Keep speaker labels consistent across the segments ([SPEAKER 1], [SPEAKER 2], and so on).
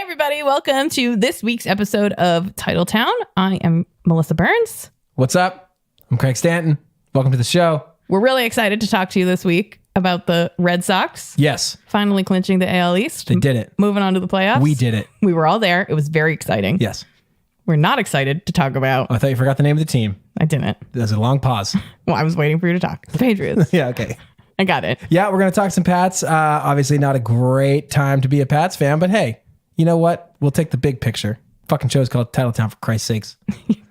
[SPEAKER 1] everybody, welcome to this week's episode of Titletown. I am Melissa Burns.
[SPEAKER 2] What's up? I'm Craig Stanton. Welcome to the show.
[SPEAKER 1] We're really excited to talk to you this week about the Red Sox.
[SPEAKER 2] Yes.
[SPEAKER 1] Finally clinching the AL East.
[SPEAKER 2] They did it.
[SPEAKER 1] Moving on to the playoffs.
[SPEAKER 2] We did it.
[SPEAKER 1] We were all there. It was very exciting.
[SPEAKER 2] Yes.
[SPEAKER 1] We're not excited to talk about.
[SPEAKER 2] Oh, I thought you forgot the name of the team.
[SPEAKER 1] I didn't.
[SPEAKER 2] There's a long pause.
[SPEAKER 1] Well, I was waiting for you to talk. The Patriots.
[SPEAKER 2] Yeah, okay.
[SPEAKER 1] I got it.
[SPEAKER 2] Yeah, we're going to talk some Pats. Obviously not a great time to be a Pats fan, but hey, you know what? We'll take the big picture. Fucking show's called Titletown, for Christ's sakes.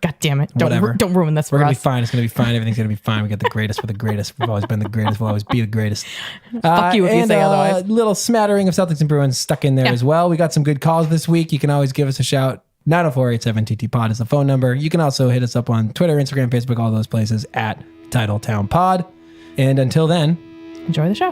[SPEAKER 1] God damn it.
[SPEAKER 2] Whatever.
[SPEAKER 1] Don't ruin this for
[SPEAKER 2] We're going
[SPEAKER 1] us.
[SPEAKER 2] to be fine. It's going to be fine. Everything's going to be fine. We got the greatest. We're the greatest. We've always been the greatest. We'll always be the greatest.
[SPEAKER 1] Fuck you if you say otherwise.
[SPEAKER 2] A little smattering of Celtics and Bruins stuck in there as well. We got some good calls this week. You can always give us a shout. 904-87-TT-POD is the phone number. You can also hit us up on Twitter, Instagram, Facebook, all those places at Titletown Pod. And until then,
[SPEAKER 1] Enjoy the show.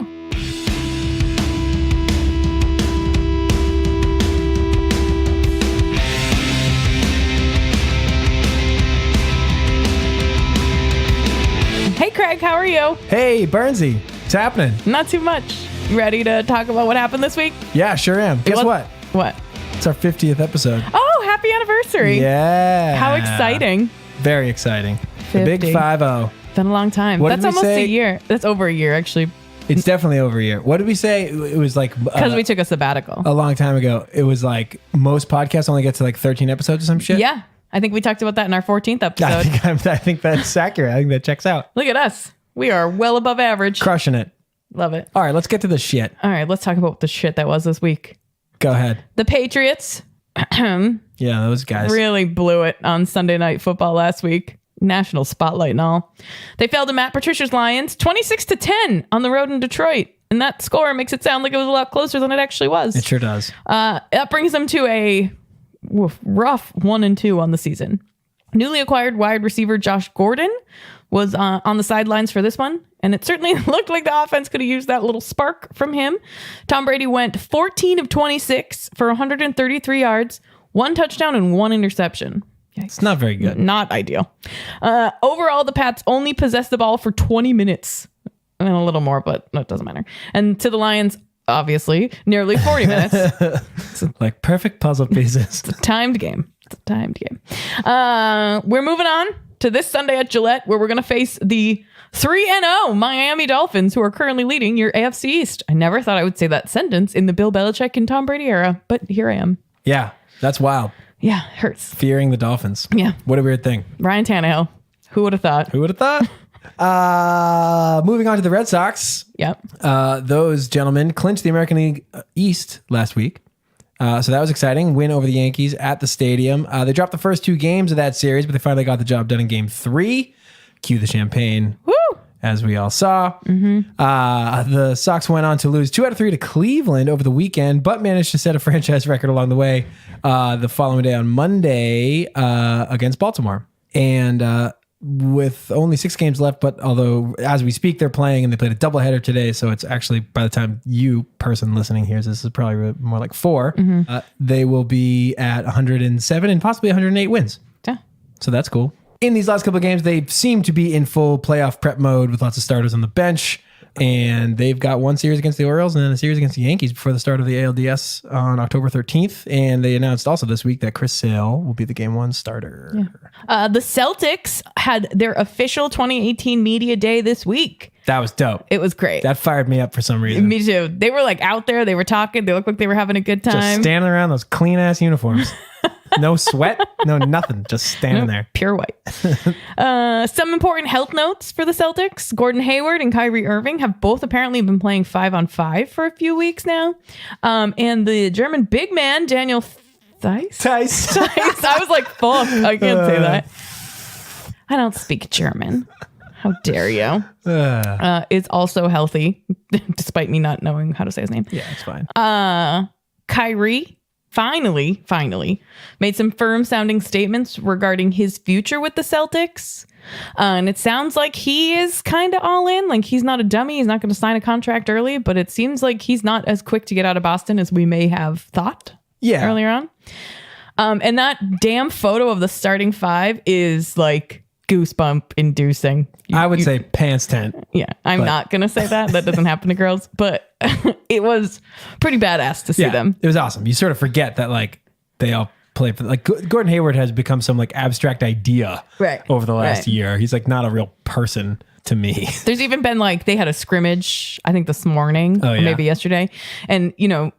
[SPEAKER 1] Hey, Craig, how are you?
[SPEAKER 2] hey, Burnsy, what's happening?
[SPEAKER 1] Not too much. You ready to talk about what happened this week?
[SPEAKER 2] Yeah, sure am. Guess what?
[SPEAKER 1] What?
[SPEAKER 2] It's our 50th episode.
[SPEAKER 1] Oh, happy anniversary.
[SPEAKER 2] Yeah.
[SPEAKER 1] How exciting.
[SPEAKER 2] Very exciting. The big
[SPEAKER 1] 50.
[SPEAKER 2] 5-0.
[SPEAKER 1] Been a long time.
[SPEAKER 2] What
[SPEAKER 1] That's
[SPEAKER 2] did we
[SPEAKER 1] almost
[SPEAKER 2] say?
[SPEAKER 1] a year. That's over a year, actually,
[SPEAKER 2] It's definitely over a year. What did we say? It was like
[SPEAKER 1] because we took a sabbatical.
[SPEAKER 2] a long time ago. It was like most podcasts only get to like 13 episodes or some shit.
[SPEAKER 1] Yeah. I think we talked about that in our 14th
[SPEAKER 2] I
[SPEAKER 1] episode.
[SPEAKER 2] think that's accurate. I think that checks out.
[SPEAKER 1] Look at us. We are well above average.
[SPEAKER 2] Crushing it.
[SPEAKER 1] Love it.
[SPEAKER 2] All right, let's get to the shit.
[SPEAKER 1] All right, let's talk about the shit that was this week.
[SPEAKER 2] Go ahead.
[SPEAKER 1] The Patriots
[SPEAKER 2] Yeah, those guys.
[SPEAKER 1] really blew it on Sunday Night Football last week. National spotlight and all. They fell to Matt Patricia's Lions 26-10 on the road in Detroit. And that score makes it sound like it was a lot closer than it actually was.
[SPEAKER 2] It sure does.
[SPEAKER 1] That brings them to a rough 1-2 on the season. Newly acquired wide receiver Josh Gordon was on the sidelines for this one, and it certainly looked like the offense could have used that little spark from him. Tom Brady went 14 of 26 for 133 yards, 1 touchdown, and 1 interception.
[SPEAKER 2] It's not very good.
[SPEAKER 1] Not ideal. Overall, the Pats only possessed the ball for 20 minutes. And a little more, but that doesn't matter. And to the Lions, obviously, nearly 40 minutes.
[SPEAKER 2] Like perfect puzzle pieces.
[SPEAKER 1] Timed game. It's a timed game. We're moving on to this Sunday at Gillette, where we're going to face the 3-0 Miami Dolphins, who are currently leading your AFC East. I never thought I would say that sentence in the Bill Belichick and Tom Brady era, but here I am.
[SPEAKER 2] Yeah, that's wild.
[SPEAKER 1] Yeah, it hurts.
[SPEAKER 2] Fearing the Dolphins.
[SPEAKER 1] Yeah.
[SPEAKER 2] What a weird thing.
[SPEAKER 1] Ryan Tannehill. Who would have thought?
[SPEAKER 2] Who would have thought? Moving on to the Red Sox.
[SPEAKER 1] Yep.
[SPEAKER 2] Those gentlemen clinched the American League East last week. So that was exciting. Win over the Yankees at the stadium. They dropped the first 2 games of that series, but they finally got the job done in game 3. Cue the champagne.
[SPEAKER 1] Woo!
[SPEAKER 2] As we all saw. The Sox went on to lose 2 out of 3 to Cleveland over the weekend, but managed to set a franchise record along the way the following day on Monday against Baltimore. And with only 6 games left, but although as we speak, they're playing and they played a doubleheader today. So it's actually, by the time you person listening hears this, is probably more like 4. They will be at 107 and possibly 108 wins.
[SPEAKER 1] Yeah.
[SPEAKER 2] So that's cool. In these last couple of games, they seem to be in full playoff prep mode with lots of starters on the bench. And they've got 1 series against the Orioles and then a series against the Yankees before the start of the ALDS on October 13th. And they announced also this week that Chris Sale will be the game 1 starter.
[SPEAKER 1] Yeah. The Celtics had their official 2018 media day this week.
[SPEAKER 2] That was dope.
[SPEAKER 1] It was great.
[SPEAKER 2] That fired me up for some reason.
[SPEAKER 1] Me too. They were like out there. They were talking. They looked like they were having a good time.
[SPEAKER 2] Just standing around those clean ass uniforms. No sweat, no nothing. Just standing there.
[SPEAKER 1] Pure white. Some important health notes for the Celtics. Gordon Hayward and Kyrie Irving have both apparently been playing 5-on-5 for a few weeks now. And the German big man, Daniel Theis? I was like, fuck, I can't say that. I don't speak German. How dare you? Is also healthy, despite me not knowing how to say his name.
[SPEAKER 2] Yeah, it's fine.
[SPEAKER 1] Kyrie finally made some firm sounding statements regarding his future with the Celtics. And it sounds like he is kind of all in. Like, he's not a dummy. He's not going to sign a contract early, but it seems like he's not as quick to get out of Boston as we may have thought earlier on. And that damn photo of the starting 5 is like goosebump inducing.
[SPEAKER 2] I would say pants tent.
[SPEAKER 1] Yeah, I'm not going to say that. That doesn't happen to girls, but it was pretty badass to see them.
[SPEAKER 2] It was awesome. You sort of forget that like they all play for like Gordon Hayward has become some like abstract idea over the last year. He's like not a real person to me.
[SPEAKER 1] There's even been like they had a scrimmage, I think this morning or maybe yesterday. And, you know,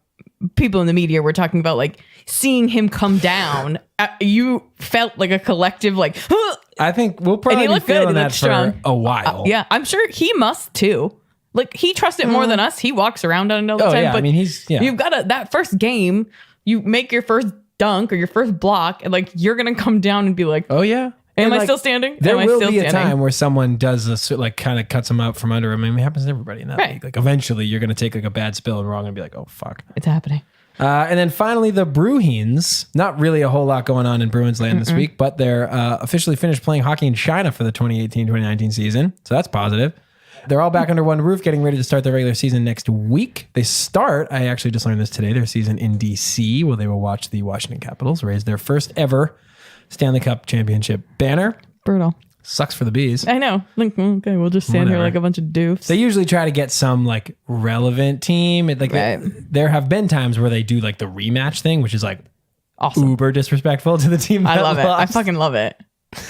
[SPEAKER 1] people in the media were talking about like seeing him come down. You felt like a collective like, huh!
[SPEAKER 2] I think we'll probably be feeling that for a while.
[SPEAKER 1] Yeah, I'm sure he must too. Like he trusts it more than us. He walks around on it all the time.
[SPEAKER 2] Yeah.
[SPEAKER 1] But
[SPEAKER 2] I mean,
[SPEAKER 1] you've got that first game, you make your first dunk or your first block, and like you're gonna come down and be like,
[SPEAKER 2] oh yeah.
[SPEAKER 1] Am
[SPEAKER 2] and
[SPEAKER 1] I
[SPEAKER 2] like,
[SPEAKER 1] still standing?
[SPEAKER 2] There will be a time where someone does this, like kind of cuts them out from under him. I mean, it happens to everybody in that league. Like eventually you're going to take like a bad spill and we're all going to be like, oh fuck.
[SPEAKER 1] It's happening.
[SPEAKER 2] And then finally the Bruins, not really a whole lot going on in Bruins land this week, but they're officially finished playing hockey in China for the 2018-2019 season. So that's positive. They're all back under one roof, getting ready to start their regular season next week. They start, I actually just learned this today, their season in DC, where they will watch the Washington Capitals raise their first ever Stanley Cup championship banner.
[SPEAKER 1] Brutal.
[SPEAKER 2] Sucks for the Bees.
[SPEAKER 1] I know. Like, okay, we'll just stand here like a bunch of doofs.
[SPEAKER 2] They usually try to get some like relevant team. There have been times where they do like the rematch thing, which is like awesome. Uber disrespectful to the team.
[SPEAKER 1] I love it. I fucking love it.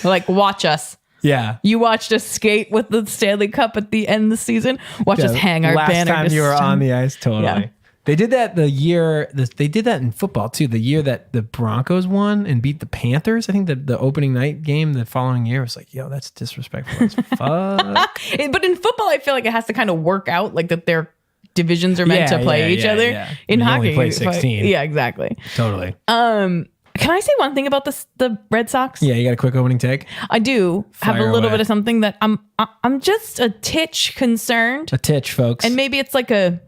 [SPEAKER 1] Like, watch us.
[SPEAKER 2] Yeah.
[SPEAKER 1] You watched us skate with the Stanley Cup at the end of the season. Watch us hang our banner.
[SPEAKER 2] Last time you were on the ice, totally. Yeah. They did that they did that in football too. The year that the Broncos won and beat the Panthers, I think the opening night game the following year was like, yo, that's disrespectful as fuck.
[SPEAKER 1] But in football, I feel like it has to kind of work out like that their divisions are meant to play each other.
[SPEAKER 2] Yeah.
[SPEAKER 1] In hockey,
[SPEAKER 2] you only play 16.
[SPEAKER 1] Yeah, exactly.
[SPEAKER 2] Totally.
[SPEAKER 1] Can I say one thing about the Red Sox?
[SPEAKER 2] Yeah, you got a quick opening take?
[SPEAKER 1] I do have a little bit of something that I'm just a titch concerned.
[SPEAKER 2] A titch, folks.
[SPEAKER 1] And maybe it's like a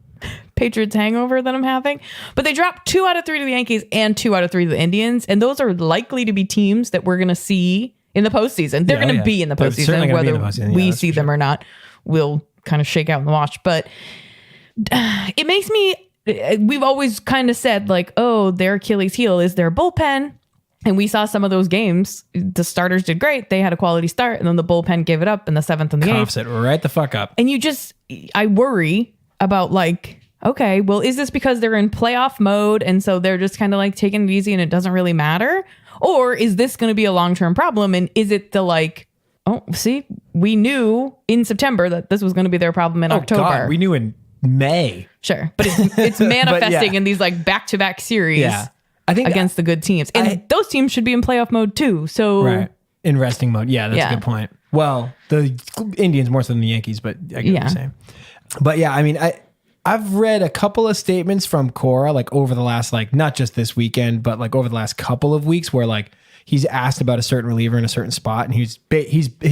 [SPEAKER 1] Patriots hangover that I'm having, but they dropped 2 out of 3 to the Yankees and 2 out of 3 to the Indians, and those are likely to be teams that we're going to see in the postseason. They're going to be in the postseason, whether we see them or not. We'll kind of shake out and watch, but it makes me. We've always kind of said like, oh, their Achilles heel is their bullpen. And we saw some of those games. The starters did great. They had a quality start, and then the bullpen gave it up in the 7th and the 8th.
[SPEAKER 2] Coughs it right the fuck up.
[SPEAKER 1] And I worry about like, okay, well, is this because they're in playoff mode and so they're just kind of like taking it easy and it doesn't really matter? Or is this going to be a long-term problem? And is it the like, oh, see, we knew in September that this was going to be their problem in October.
[SPEAKER 2] God, we knew in May.
[SPEAKER 1] Sure. But it's manifesting in these like back-to-back series
[SPEAKER 2] I think
[SPEAKER 1] against the good teams. And those teams should be in playoff mode too. So
[SPEAKER 2] in resting mode. Yeah, that's a good point. Well, the Indians more so than the Yankees, but I get what you're saying. But yeah, I mean, I've read a couple of statements from Cora, like over the last, like not just this weekend, but like over the last couple of weeks, where like he's asked about a certain reliever in a certain spot, and his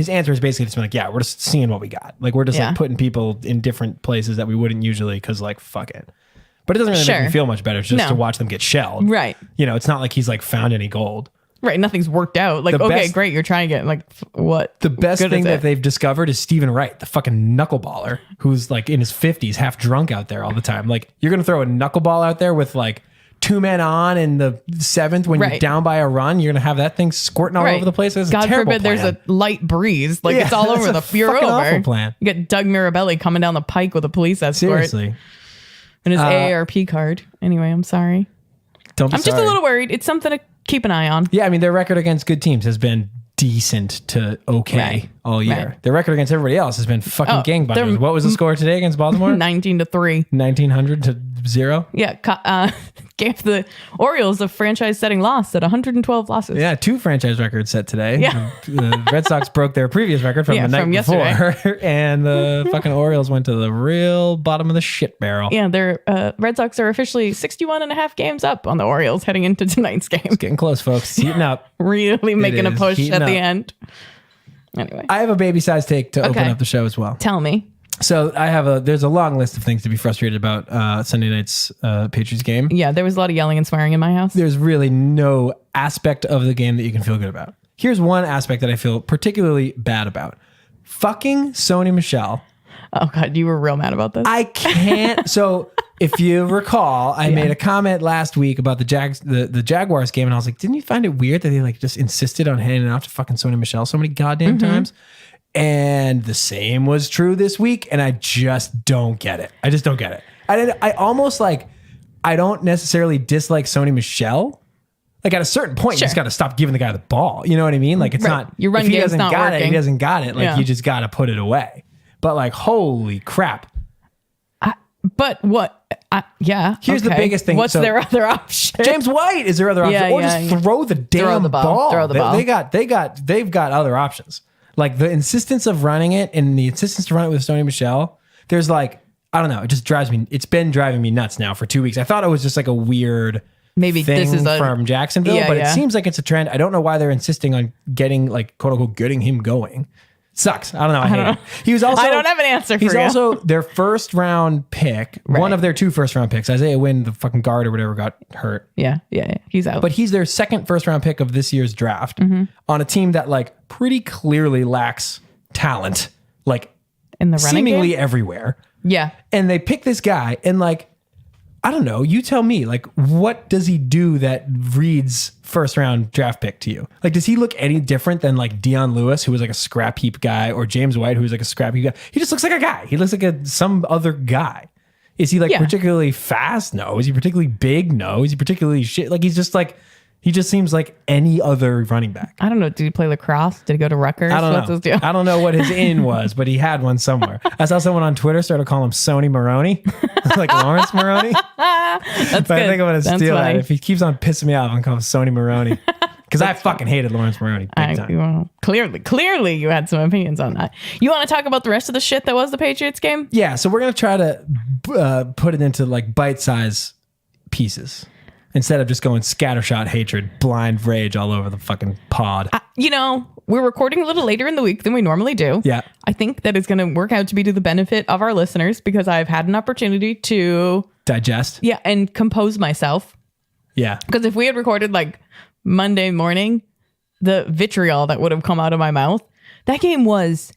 [SPEAKER 2] answer is basically just been like, yeah, we're just seeing what we got. Like we're just like putting people in different places that we wouldn't usually, because like fuck it. But it doesn't really make me feel much better. It's just to watch them get shelled. Right. You know, it's not like he's like found any gold.
[SPEAKER 1] Right, nothing's worked out. Like, okay, great, you're trying to get, like, what?
[SPEAKER 2] The best thing that they've discovered is Stephen Wright, the fucking knuckleballer, who's, like, in his 50s, half drunk out there all the time. Like, you're going to throw a knuckleball out there with, like, 2 men on in the 7th when you're down by a run. You're going to have that thing squirting all over the place. That's God forbid
[SPEAKER 1] there's a light breeze. Like, it's all over the you're over.
[SPEAKER 2] Awful plan.
[SPEAKER 1] You get Doug Mirabelli coming down the pike with a police escort.
[SPEAKER 2] Seriously.
[SPEAKER 1] And his AARP card. Anyway, I'm sorry.
[SPEAKER 2] I'm
[SPEAKER 1] just a little worried. It's something to keep an eye on.
[SPEAKER 2] Yeah, I mean, their record against good teams has been decent to okay all year. Right. Their record against everybody else has been fucking gangbusters. What was the score today against Baltimore?
[SPEAKER 1] 19-3.
[SPEAKER 2] 1900-0?
[SPEAKER 1] Yeah, gave the Orioles a franchise-setting loss at 112 losses.
[SPEAKER 2] Yeah, 2 franchise records set today. Yeah. The Red Sox broke their previous record from the night before, and the fucking Orioles went to the real bottom of the shit barrel.
[SPEAKER 1] Yeah, their Red Sox are officially 61 and a half games up on the Orioles heading into tonight's game.
[SPEAKER 2] It's getting close, folks. Heating up.
[SPEAKER 1] Really making a push at the end. Anyway,
[SPEAKER 2] I have a baby-sized take to open up the show as well.
[SPEAKER 1] Tell me.
[SPEAKER 2] So there's a long list of things to be frustrated about Sunday night's Patriots game.
[SPEAKER 1] Yeah, there was a lot of yelling and swearing in my house.
[SPEAKER 2] There's really no aspect of the game that you can feel good about. Here's one aspect that I feel particularly bad about. Fucking Sony Michel
[SPEAKER 1] Oh God, you were real mad about this.
[SPEAKER 2] I can't. So if you recall, I made a comment last week about the Jaguars game, and I was like, didn't you find it weird that they like just insisted on handing it off to fucking Sony Michel so many goddamn times? And the same was true this week, and I just don't get it. I just don't get it. I almost like, I don't necessarily dislike Sony Michel. Like at a certain point, you just got to stop giving the guy the ball. You know what I mean? Like it's not,
[SPEAKER 1] your run
[SPEAKER 2] if he
[SPEAKER 1] game's
[SPEAKER 2] doesn't
[SPEAKER 1] not
[SPEAKER 2] got
[SPEAKER 1] working.
[SPEAKER 2] it, he doesn't got it. Like you just got to put it away. But like, holy crap.
[SPEAKER 1] But what?
[SPEAKER 2] Here's the biggest thing.
[SPEAKER 1] What's their other option?
[SPEAKER 2] James White is their other option, or just throw the damn ball.
[SPEAKER 1] Throw the ball.
[SPEAKER 2] They've got other options. Like the insistence of running it and the insistence to run it with Sony Michel. There's like, I don't know. It just drives me. It's been driving me nuts now for 2 weeks. I thought it was just like a weird
[SPEAKER 1] maybe
[SPEAKER 2] thing
[SPEAKER 1] this is
[SPEAKER 2] from Jacksonville, but it seems like it's a trend. I don't know why they're insisting on getting like quote unquote getting him going. Sucks. I don't know. I hate it. He was also.
[SPEAKER 1] I don't have an answer for you.
[SPEAKER 2] He's also their first round pick. One of their 2 first round picks. Isaiah Wynn, the fucking guard or whatever, got hurt.
[SPEAKER 1] Yeah. He's out.
[SPEAKER 2] But he's their second first round pick of this year's draft on a team that like pretty clearly lacks talent, like
[SPEAKER 1] in the running
[SPEAKER 2] seemingly
[SPEAKER 1] game?
[SPEAKER 2] everywhere.
[SPEAKER 1] Yeah.
[SPEAKER 2] And they pick this guy and like, I don't know, you tell me, like, what does he do that reads first round draft pick to you? Like, does he look any different than like Dion Lewis, who was like a scrap heap guy, or James White, who was like a scrap heap guy? He just looks like a guy. He looks like some other guy. Is he like particularly fast? No. Is he particularly big? No. Is he particularly shit? Like, he's just like, he just seems like any other running back.
[SPEAKER 1] I don't know. Did he play lacrosse? Did he go to Rutgers?
[SPEAKER 2] I don't
[SPEAKER 1] What's
[SPEAKER 2] know.
[SPEAKER 1] his deal?
[SPEAKER 2] I don't know what his in was, but he had one somewhere. I saw someone on Twitter started calling him Sony Maroney, like Lawrence Maroney.
[SPEAKER 1] That's
[SPEAKER 2] But
[SPEAKER 1] good.
[SPEAKER 2] I think I'm going to
[SPEAKER 1] That's
[SPEAKER 2] steal
[SPEAKER 1] funny.
[SPEAKER 2] that. If he keeps on pissing me off, I'm going to call him Sony Maroney. Because I fucking hated Lawrence Maroney big time.
[SPEAKER 1] Well, clearly you had some opinions on that. You want to talk about the rest of the shit that was the Patriots game?
[SPEAKER 2] Yeah, so we're going to try to put it into like bite-size pieces instead of just going scattershot hatred, blind rage all over the fucking pod.
[SPEAKER 1] We're recording a little later in the week than we normally do.
[SPEAKER 2] Yeah.
[SPEAKER 1] I think that is going to work out to be to the benefit of our listeners because I've had an opportunity to
[SPEAKER 2] Digest.
[SPEAKER 1] Yeah, and compose myself.
[SPEAKER 2] Yeah.
[SPEAKER 1] Because if we had recorded like Monday morning, the vitriol that would have come out of my mouth, that game was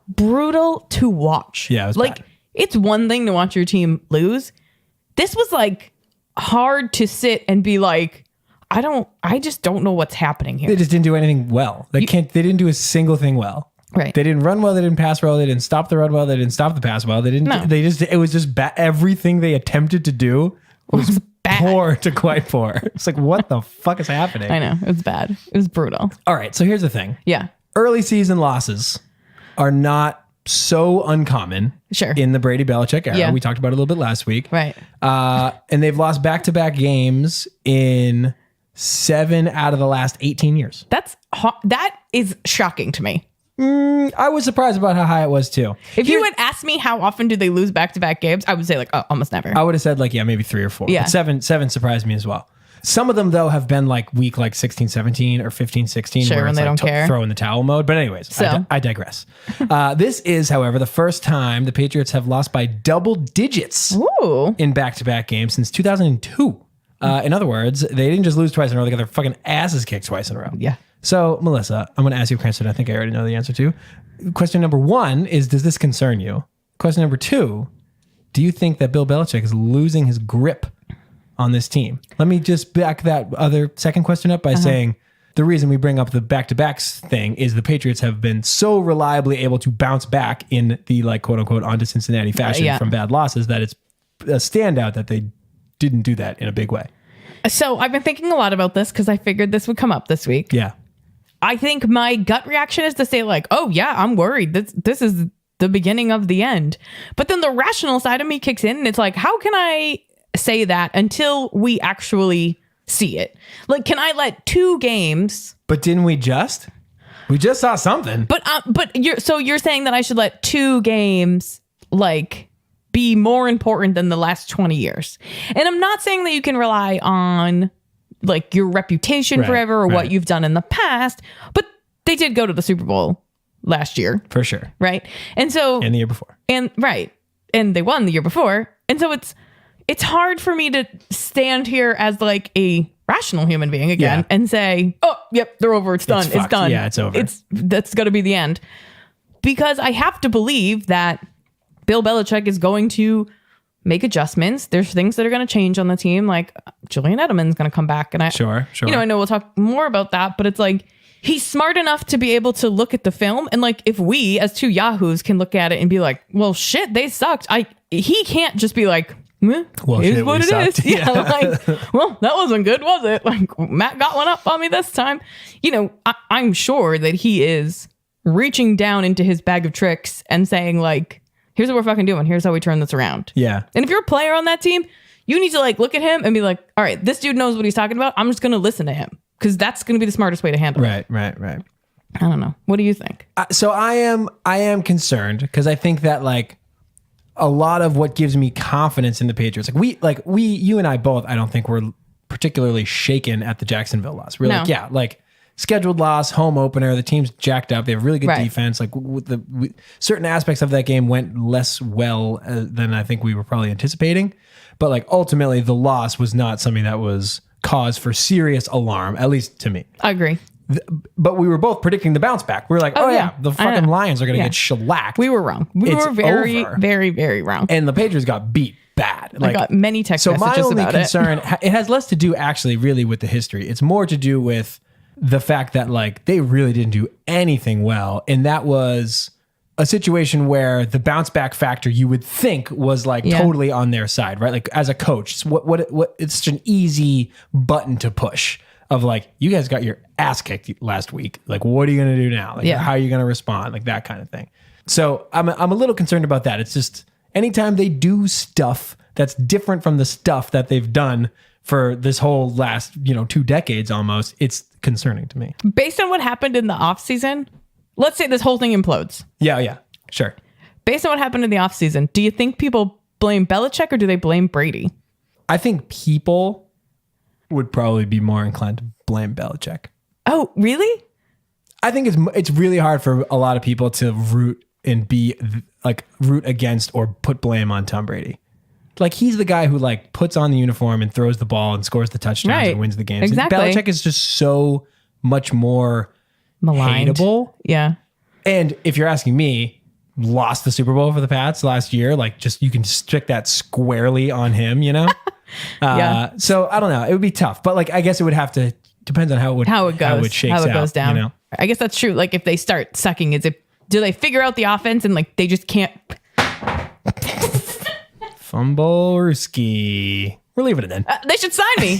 [SPEAKER 1] brutal to watch.
[SPEAKER 2] Yeah, it was
[SPEAKER 1] like
[SPEAKER 2] bad.
[SPEAKER 1] It's one thing to watch your team lose. This was like hard to sit and be like, I just don't know what's happening here.
[SPEAKER 2] They just didn't do anything well. They didn't do a single thing well.
[SPEAKER 1] Right.
[SPEAKER 2] They didn't run well. They didn't pass well. They didn't stop the run well. They didn't stop the pass well. They didn't.
[SPEAKER 1] No.
[SPEAKER 2] It was just bad. Everything they attempted to do was
[SPEAKER 1] bad.
[SPEAKER 2] poor to quite poor. It's like, what the fuck is happening?
[SPEAKER 1] I know. It was bad. It was brutal.
[SPEAKER 2] All right. So here's the thing.
[SPEAKER 1] Yeah.
[SPEAKER 2] Early season losses are not so uncommon.
[SPEAKER 1] Sure.
[SPEAKER 2] In the Brady Belichick era.
[SPEAKER 1] Yeah.
[SPEAKER 2] We talked about it a little bit last week.
[SPEAKER 1] Right.
[SPEAKER 2] And they've lost back-to-back games in 7 out of the last 18 years.
[SPEAKER 1] That is shocking to me.
[SPEAKER 2] I was surprised about how high it was too.
[SPEAKER 1] If you had asked me how often do they lose back-to-back games, I would say like, almost never.
[SPEAKER 2] I would have said like, yeah, maybe 3 or 4.
[SPEAKER 1] Yeah.
[SPEAKER 2] But 7 surprised me as well. Some of them though have been like week like 16, 17 or 15, 16.
[SPEAKER 1] Sure,
[SPEAKER 2] where
[SPEAKER 1] when
[SPEAKER 2] it's
[SPEAKER 1] they
[SPEAKER 2] like
[SPEAKER 1] don't care.
[SPEAKER 2] Throw in the towel mode. But anyways, I digress. This is, however, the first time the Patriots have lost by double digits
[SPEAKER 1] Ooh.
[SPEAKER 2] in back-to-back games since 2002. In other words, they didn't just lose twice in a row. They got their fucking asses kicked twice in a row.
[SPEAKER 1] Yeah.
[SPEAKER 2] So, Melissa, I'm going to ask you a question I think I already know the answer to. Question number 1 is, does this concern you? Question number 2, do you think that Bill Belichick is losing his grip on this team? Let me just back that other second question up by saying the reason we bring up the back-to-backs thing is the Patriots have been so reliably able to bounce back in the like quote-unquote onto Cincinnati fashion from bad losses that it's a standout that they didn't do that in a big way.
[SPEAKER 1] So I've been thinking a lot about this because I figured this would come up this week.
[SPEAKER 2] Yeah.
[SPEAKER 1] I think my gut reaction is to say like, oh yeah, I'm worried. This is the beginning of the end. But then the rational side of me kicks in and it's like, how can I say that until we actually see it? Like, can I let 2 games?
[SPEAKER 2] But didn't we just? We just saw something.
[SPEAKER 1] But you're saying that I should let 2 games like be more important than the last 20 years. And I'm not saying that you can rely on like your reputation forever or what you've done in the past, but they did go to the Super Bowl last year.
[SPEAKER 2] For sure.
[SPEAKER 1] Right. And so,
[SPEAKER 2] And the year before.
[SPEAKER 1] and right. And they won the year before. And so it's hard for me to stand here as like a rational human being again and say, oh, yep, they're over. It's done. It's
[SPEAKER 2] fucked.
[SPEAKER 1] done.
[SPEAKER 2] Yeah, it's over.
[SPEAKER 1] That's going to be the end. Because I have to believe that Bill Belichick is going to make adjustments. There's things that are going to change on the team. Like Julian Edelman's going to come back. And
[SPEAKER 2] Sure.
[SPEAKER 1] I know we'll talk more about that, but it's like, he's smart enough to be able to look at the film. And like, if we as two yahoos can look at it and be like, well, shit, they sucked. He can't just be like, well, here's what it is. Yeah. Like, well, that wasn't good, was it? Like, Matt got one up on me this time. I'm sure that he is reaching down into his bag of tricks and saying like, here's what we're fucking doing. Here's how we turn this around.
[SPEAKER 2] Yeah.
[SPEAKER 1] And if you're a player on that team, you need to like look at him and be like, all right, this dude knows what he's talking about. I'm just going to listen to him because that's going to be the smartest way to handle it.
[SPEAKER 2] Right.
[SPEAKER 1] I don't know. What do you think?
[SPEAKER 2] So I am concerned because I think that like a lot of what gives me confidence in the Patriots, you and I both, I don't think we're particularly shaken at the Jacksonville loss. We're like scheduled loss, home opener. The team's jacked up. They have really good defense. Like certain aspects of that game went less well than I think we were probably anticipating. But like ultimately, the loss was not something that was cause for serious alarm, at least to me.
[SPEAKER 1] I agree.
[SPEAKER 2] But we were both predicting the bounce back. We were like, the fucking Lions are going to get shellacked.
[SPEAKER 1] We were wrong. We were very,
[SPEAKER 2] over.
[SPEAKER 1] very, very wrong.
[SPEAKER 2] And the Patriots got beat bad.
[SPEAKER 1] I got many text messages about it.
[SPEAKER 2] So my only concern, it has less to do actually really with the history. It's more to do with the fact that like they really didn't do anything well. And that was a situation where the bounce back factor you would think was like totally on their side, right? Like as a coach, what it's such an easy button to push of like, you guys got your ass kicked last week. Like, what are you going to do now? Like, how are you going to respond? Like that kind of thing. So I'm a little concerned about that. It's just anytime they do stuff that's different from the stuff that they've done for this whole last, 2 decades almost, it's concerning to me.
[SPEAKER 1] Based on what happened in the offseason, let's say this whole thing implodes.
[SPEAKER 2] Yeah, sure.
[SPEAKER 1] Based on what happened in the offseason, do you think people blame Belichick or do they blame Brady?
[SPEAKER 2] I think people would probably be more inclined to blame Belichick.
[SPEAKER 1] Oh, really?
[SPEAKER 2] I think it's really hard for a lot of people to root against or put blame on Tom Brady. Like he's the guy who like puts on the uniform and throws the ball and scores the touchdowns and wins the games.
[SPEAKER 1] Exactly.
[SPEAKER 2] And Belichick is just so much more
[SPEAKER 1] maligned.
[SPEAKER 2] Hateable.
[SPEAKER 1] Yeah.
[SPEAKER 2] And if you're asking me, lost the Super Bowl for the Pats last year. Like just you can stick that squarely on him, So I don't know. It would be tough, but like I guess it would have to depends on how it goes
[SPEAKER 1] down.
[SPEAKER 2] You know?
[SPEAKER 1] I guess that's true. Like if they start sucking, do they figure out the offense and like they just can't?
[SPEAKER 2] Fumblerski. We're leaving it in.
[SPEAKER 1] They should sign me.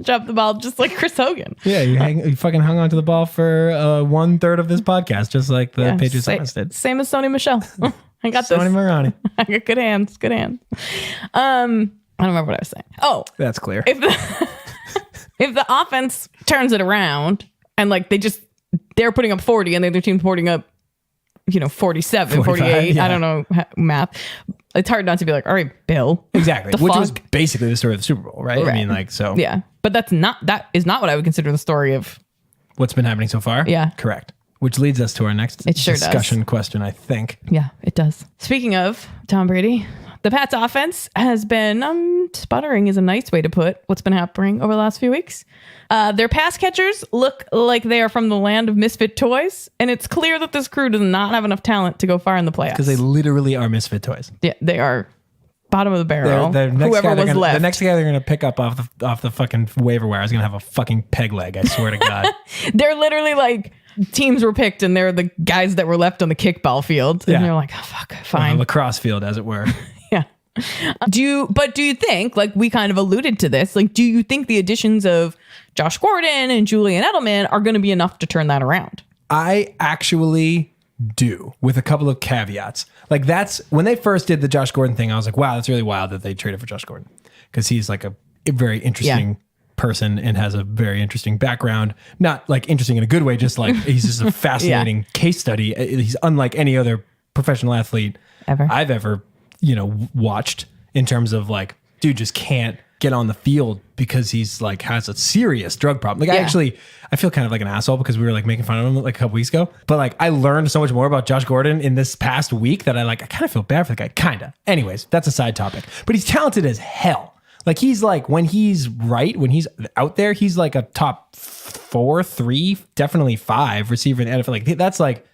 [SPEAKER 1] Drop the ball just like Chris Hogan.
[SPEAKER 2] Yeah, you fucking hung on to the ball for 1/3 of this podcast, just like the Patriots offense did.
[SPEAKER 1] Same as Sony Michel. I got this.
[SPEAKER 2] Sony Marani.
[SPEAKER 1] I got good hands. Good hands. I don't remember what I was saying. Oh,
[SPEAKER 2] that's clear.
[SPEAKER 1] If the offense turns it around and like they're putting up 40 and the other team's putting up 47, 48. Yeah. I don't know math. It's hard not to be like, all right, Bill.
[SPEAKER 2] Exactly. Which was basically the story of the Super Bowl, right? I mean, like, so.
[SPEAKER 1] Yeah. But that is not what I would consider the story of
[SPEAKER 2] what's been happening so far.
[SPEAKER 1] Yeah.
[SPEAKER 2] Correct. Which leads us to our next discussion question, I think.
[SPEAKER 1] Yeah, it does. Speaking of Tom Brady, the Pats offense has been sputtering is a nice way to put what's been happening over the last few weeks. Their pass catchers look like they are from the land of misfit toys, and it's clear that this crew does not have enough talent to go far in the playoffs.
[SPEAKER 2] Because they literally are misfit toys.
[SPEAKER 1] Yeah, they are bottom of the barrel. Whoever was left.
[SPEAKER 2] The next guy they're going to pick up off the fucking waiver wire is going to have a fucking peg leg, I swear to God.
[SPEAKER 1] They're literally like, teams were picked and they're the guys that were left on the kickball field. And they're like, oh, fuck, fine.
[SPEAKER 2] Lacrosse field, as it were.
[SPEAKER 1] Yeah. Do you think, like we kind of alluded to this, like, do you think the additions of Josh Gordon and Julian Edelman are going to be enough to turn that around?
[SPEAKER 2] I actually do, with a couple of caveats. Like that's when they first did the Josh Gordon thing, I was like, wow, that's really wild that they traded for Josh Gordon. Because he's like a very interesting person and has a very interesting background. Not like interesting in a good way, just like he's just a fascinating case study. He's unlike any other professional athlete I've ever watched, in terms of like, dude just can't get on the field because he's like has a serious drug problem. Like I feel kind of like an asshole because we were like making fun of him like a couple weeks ago, but like I learned so much more about Josh Gordon in this past week that I kind of feel bad for the guy. Kinda. Anyways, that's a side topic, but he's talented as hell. Like he's like, when he's out there, he's like a top 4, 3, definitely 5 receiver in the NFL. Like that's like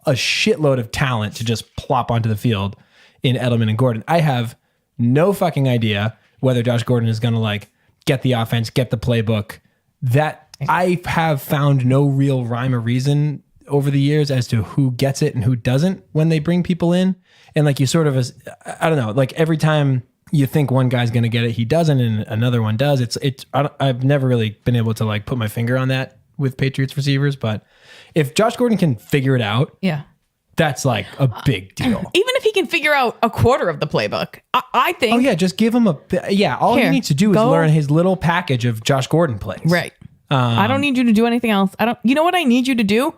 [SPEAKER 2] a shitload of talent to just plop onto the field in Edelman and Gordon. I have no fucking idea whether Josh Gordon is going to like get the offense, get the playbook. That I have found no real rhyme or reason over the years as to who gets it and who doesn't when they bring people in. And like you sort of, I don't know, like every time you think one guy's going to get it, he doesn't, and another one does. I've never really been able to like put my finger on that with Patriots receivers, but if Josh Gordon can figure it out,
[SPEAKER 1] Yeah.
[SPEAKER 2] that's like a big deal.
[SPEAKER 1] Even if he can figure out a quarter of the playbook, I think.
[SPEAKER 2] Oh yeah, just give him all he
[SPEAKER 1] Here,
[SPEAKER 2] needs to do is
[SPEAKER 1] go.
[SPEAKER 2] learn his little package of Josh Gordon plays.
[SPEAKER 1] Right. I don't need you to do anything else. You know what I need you to do?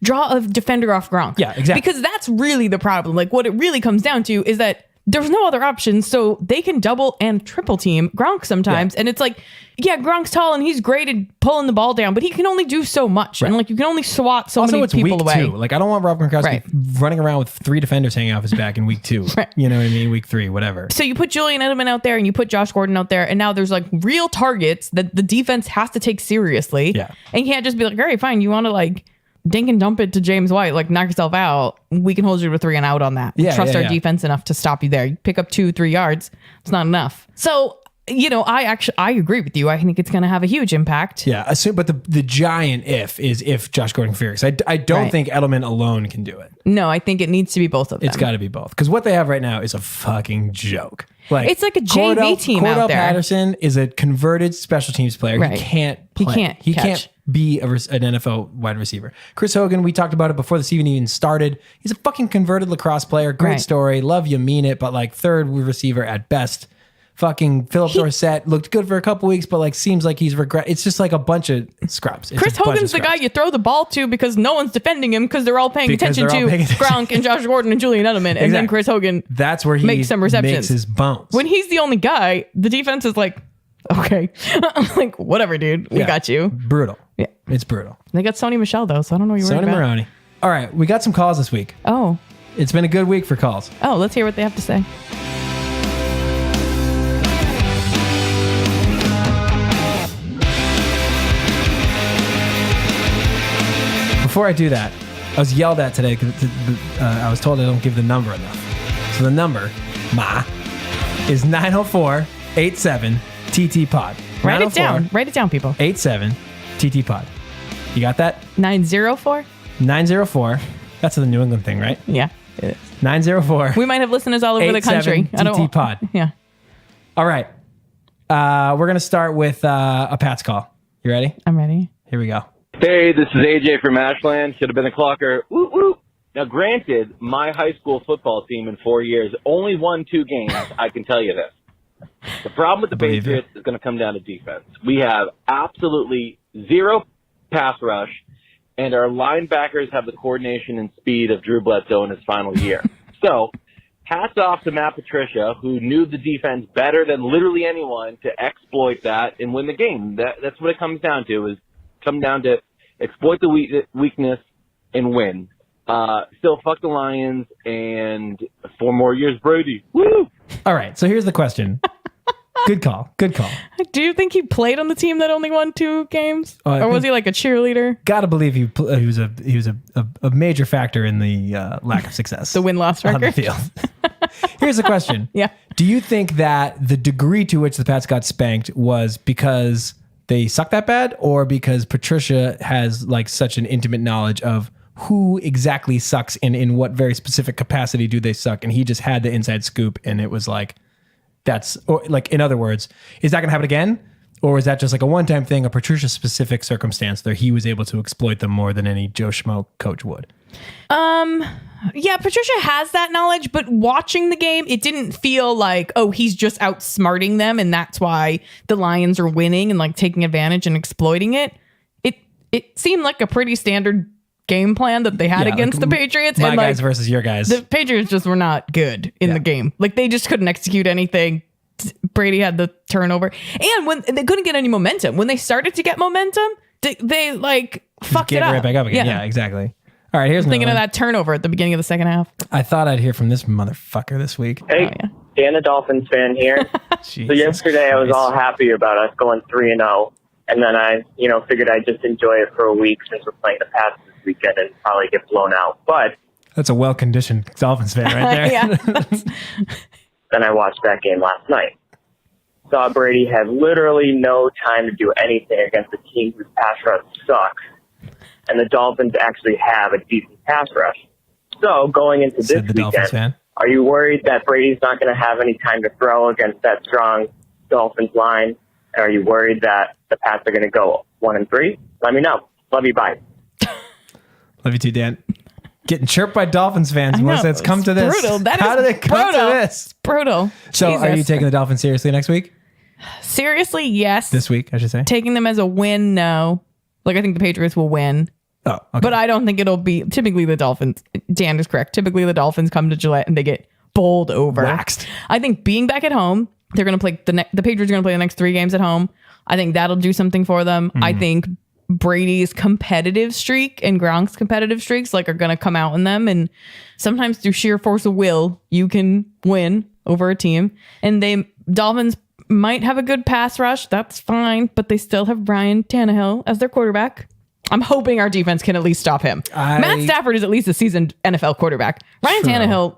[SPEAKER 1] Draw a defender off Gronk.
[SPEAKER 2] Yeah, exactly.
[SPEAKER 1] Because that's really the problem. Like what it really comes down to is that there's no other options. So they can double and triple team Gronk sometimes.
[SPEAKER 2] Yeah.
[SPEAKER 1] And it's like, yeah, Gronk's tall and he's great at pulling the ball down, but he can only do so much.
[SPEAKER 2] Right.
[SPEAKER 1] And like you can only swat so
[SPEAKER 2] Also,
[SPEAKER 1] many
[SPEAKER 2] it's
[SPEAKER 1] people
[SPEAKER 2] week
[SPEAKER 1] away.
[SPEAKER 2] 2. Like I don't want Rob Gronkowski
[SPEAKER 1] Right.
[SPEAKER 2] running around with 3 defenders hanging off his back in week 2.
[SPEAKER 1] Right.
[SPEAKER 2] You know what I mean? Week 3, whatever.
[SPEAKER 1] So you put Julian Edelman out there and you put Josh Gordon out there, and now there's like real targets that the defense has to take seriously.
[SPEAKER 2] Yeah.
[SPEAKER 1] And you can't just be like, all right, fine, you want to like dink and dump it to James White, like knock yourself out. We can hold you to 3 and out on that.
[SPEAKER 2] Yeah,
[SPEAKER 1] Trust
[SPEAKER 2] yeah,
[SPEAKER 1] our
[SPEAKER 2] yeah.
[SPEAKER 1] defense enough to stop you there. You pick up 2-3 yards, it's not enough. So, you know, I agree with you. I think it's going to have a huge impact.
[SPEAKER 2] Yeah, but the giant is if Josh Gordon figures. I don't
[SPEAKER 1] Right.
[SPEAKER 2] think Edelman alone can do it.
[SPEAKER 1] No, I think it needs to be both of them.
[SPEAKER 2] It's got to be both. Because what they have right now is a fucking joke. Like
[SPEAKER 1] It's like a JV team
[SPEAKER 2] Cordell
[SPEAKER 1] out there.
[SPEAKER 2] Patterson is a converted special teams player.
[SPEAKER 1] Right.
[SPEAKER 2] He can't
[SPEAKER 1] He
[SPEAKER 2] play.
[SPEAKER 1] can't
[SPEAKER 2] He
[SPEAKER 1] catch.
[SPEAKER 2] can't be an NFL wide receiver. Chris Hogan, we talked about it before the season even started. He's a fucking converted lacrosse player. Great
[SPEAKER 1] Right.
[SPEAKER 2] story. Love you, mean it. But like third receiver at best. Fucking Philip Dorsett looked good for a couple weeks, but like seems like he's regret. It's just like a bunch of scrubs. It's
[SPEAKER 1] Chris
[SPEAKER 2] a bunch of
[SPEAKER 1] Hogan's the guy
[SPEAKER 2] scrubs.
[SPEAKER 1] you throw the ball to because no one's defending him because they're all paying
[SPEAKER 2] Because
[SPEAKER 1] attention
[SPEAKER 2] they're all
[SPEAKER 1] to
[SPEAKER 2] paying attention.
[SPEAKER 1] Gronk and Josh Gordon and Julian Edelman. And then
[SPEAKER 2] Exactly.
[SPEAKER 1] Chris Hogan
[SPEAKER 2] That's where he
[SPEAKER 1] makes some receptions.
[SPEAKER 2] makes his bones.
[SPEAKER 1] When he's the only guy, the defense is like, okay. I'm like, whatever, dude. We
[SPEAKER 2] Yeah.
[SPEAKER 1] got you.
[SPEAKER 2] Brutal.
[SPEAKER 1] Yeah.
[SPEAKER 2] It's brutal.
[SPEAKER 1] They got Sony Michelle, though, so I don't know what you're
[SPEAKER 2] Sonny
[SPEAKER 1] worried about.
[SPEAKER 2] Maroney. All right, we got some calls this week.
[SPEAKER 1] Oh.
[SPEAKER 2] It's been a good week for calls.
[SPEAKER 1] Oh, let's hear what they have to say.
[SPEAKER 2] Before I do that, I was yelled at today because I was told I don't give the number enough. So the number, is 904-87-TT-POD.
[SPEAKER 1] Write it down. Write it down, people.
[SPEAKER 2] 87-TT-POD. You got that?
[SPEAKER 1] 904?
[SPEAKER 2] 904. That's the New England thing, right?
[SPEAKER 1] Yeah. It is.
[SPEAKER 2] 904.
[SPEAKER 1] We might have listeners all over the country.
[SPEAKER 2] 87-TT-POD.
[SPEAKER 1] Yeah.
[SPEAKER 2] All right. We're going to start with a Pat's call. You ready?
[SPEAKER 1] I'm ready.
[SPEAKER 2] Here we go.
[SPEAKER 3] Hey, this is AJ from Ashland. Should have been a clocker. Woo woo. Now, granted, my high school football team in 4 years only won 2 games. I can tell you this. The problem with the
[SPEAKER 2] Believe it.
[SPEAKER 3] Patriots is going to come down to defense. We have absolutely zero pass rush, and our linebackers have the coordination and speed of Drew Bledsoe in his final year. So, hats off to Matt Patricia, who knew the defense better than literally anyone to exploit that and win the game. That's what it comes down to, exploit the weakness and win. Still, fuck the Lions and 4 more years, Brady. Woo!
[SPEAKER 2] All right. So here's the question. Good call. Good call.
[SPEAKER 1] Do you think he played on the team that only won 2 games?
[SPEAKER 2] I
[SPEAKER 1] Or was
[SPEAKER 2] think-
[SPEAKER 1] he like a cheerleader?
[SPEAKER 2] Gotta believe he was a major factor in the lack of success.
[SPEAKER 1] The win-loss
[SPEAKER 2] on the
[SPEAKER 1] record?
[SPEAKER 2] field. Here's the question.
[SPEAKER 1] Yeah.
[SPEAKER 2] Do you think that the degree to which the Pats got spanked was because they suck that bad, or because Patricia has like such an intimate knowledge of who exactly sucks and in what very specific capacity do they suck, and he just had the inside scoop, and it was like or like, in other words, is that going to happen again? Or is that just like a one-time thing, a Patricia-specific circumstance that he was able to exploit them more than any Joe Schmo coach would?
[SPEAKER 1] Yeah, Patricia has that knowledge, but watching the game, it didn't feel like, oh, he's just outsmarting them and that's why the Lions are winning and like taking advantage and exploiting it. It seemed like a pretty standard game plan that they had
[SPEAKER 2] Yeah,
[SPEAKER 1] against
[SPEAKER 2] like
[SPEAKER 1] the Patriots.
[SPEAKER 2] My
[SPEAKER 1] And like
[SPEAKER 2] guys versus your guys.
[SPEAKER 1] the Patriots just were not good in
[SPEAKER 2] Yeah.
[SPEAKER 1] the game. Like they just couldn't execute anything. Brady had the turnover. And when they couldn't get any momentum, when they started to get momentum, they like fucked
[SPEAKER 2] Get
[SPEAKER 1] it up.
[SPEAKER 2] right back up again. Yeah, exactly. All right, here's
[SPEAKER 1] Thinking
[SPEAKER 2] another
[SPEAKER 1] of
[SPEAKER 2] one.
[SPEAKER 1] that turnover at the beginning of the second half.
[SPEAKER 2] I thought I'd hear from this motherfucker this week.
[SPEAKER 4] Hey,
[SPEAKER 1] Oh, yeah.
[SPEAKER 4] Dan, a Dolphins fan here. So
[SPEAKER 2] Jesus
[SPEAKER 4] yesterday I was
[SPEAKER 2] Christ.
[SPEAKER 4] all happy about us going 3-0, and then I, figured I'd just enjoy it for a week since we're playing the Pats this weekend and probably get blown out. But
[SPEAKER 2] That's a well-conditioned Dolphins fan right there.
[SPEAKER 1] Yeah.
[SPEAKER 4] Then I watched that game last night. Saw Brady have literally no time to do anything against a team whose pass rush sucks. And the Dolphins actually have a decent pass rush. So going into this
[SPEAKER 2] Said the Dolphins
[SPEAKER 4] weekend,
[SPEAKER 2] fan.
[SPEAKER 4] are you worried that Brady's not going to have any time to throw against that strong Dolphins line? And are you worried that the Pats are going to go 1-3? Let me know. Love you. Bye.
[SPEAKER 2] Love you too, Dan. Getting chirped by Dolphins fans.
[SPEAKER 1] I know,
[SPEAKER 2] Melissa, it's come to this.
[SPEAKER 1] brutal. That
[SPEAKER 2] How
[SPEAKER 1] is
[SPEAKER 2] did it come
[SPEAKER 1] brutal.
[SPEAKER 2] to this?
[SPEAKER 1] Brutal.
[SPEAKER 2] So are you
[SPEAKER 1] Jesus.
[SPEAKER 2] taking the Dolphins seriously next week?
[SPEAKER 1] Seriously, yes.
[SPEAKER 2] This week, I should say.
[SPEAKER 1] Taking them as a win, no. Like, I think the Patriots will win.
[SPEAKER 2] Oh, okay.
[SPEAKER 1] But I don't think it'll be typically the Dolphins. Dan is correct. Typically the Dolphins come to Gillette and they get bowled over.
[SPEAKER 2] Waxed.
[SPEAKER 1] I think being back at home, they're going to play the Patriots are going to play the next 3 games at home. I think that'll do something for them. I think Brady's competitive streak and Gronk's competitive streaks are going to come out in them, and sometimes through sheer force of will, you can win over a team. And Dolphins might have a good pass rush. That's fine, but they still have Ryan Tannehill as their quarterback. I'm hoping our defense can at least stop him. Matt Stafford is at least a seasoned NFL quarterback. Ryan Tannehill,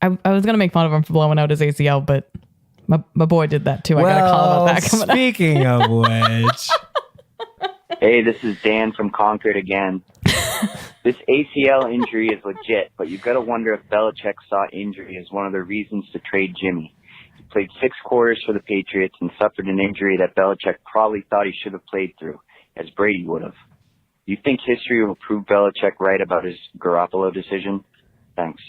[SPEAKER 1] I was going to make fun of him for blowing out his ACL, but my boy did that too. I got a call about that coming up.
[SPEAKER 2] Speaking of which,
[SPEAKER 5] Hey, this is Dan from Concord again. This ACL injury is legit, but you've got to wonder if Belichick saw injury as one of the reasons to trade Jimmy. He played 6 quarters for the Patriots and suffered an injury that Belichick probably thought he should have played through, as Brady would have. Do you think history will prove Belichick right about his Garoppolo decision? Thanks.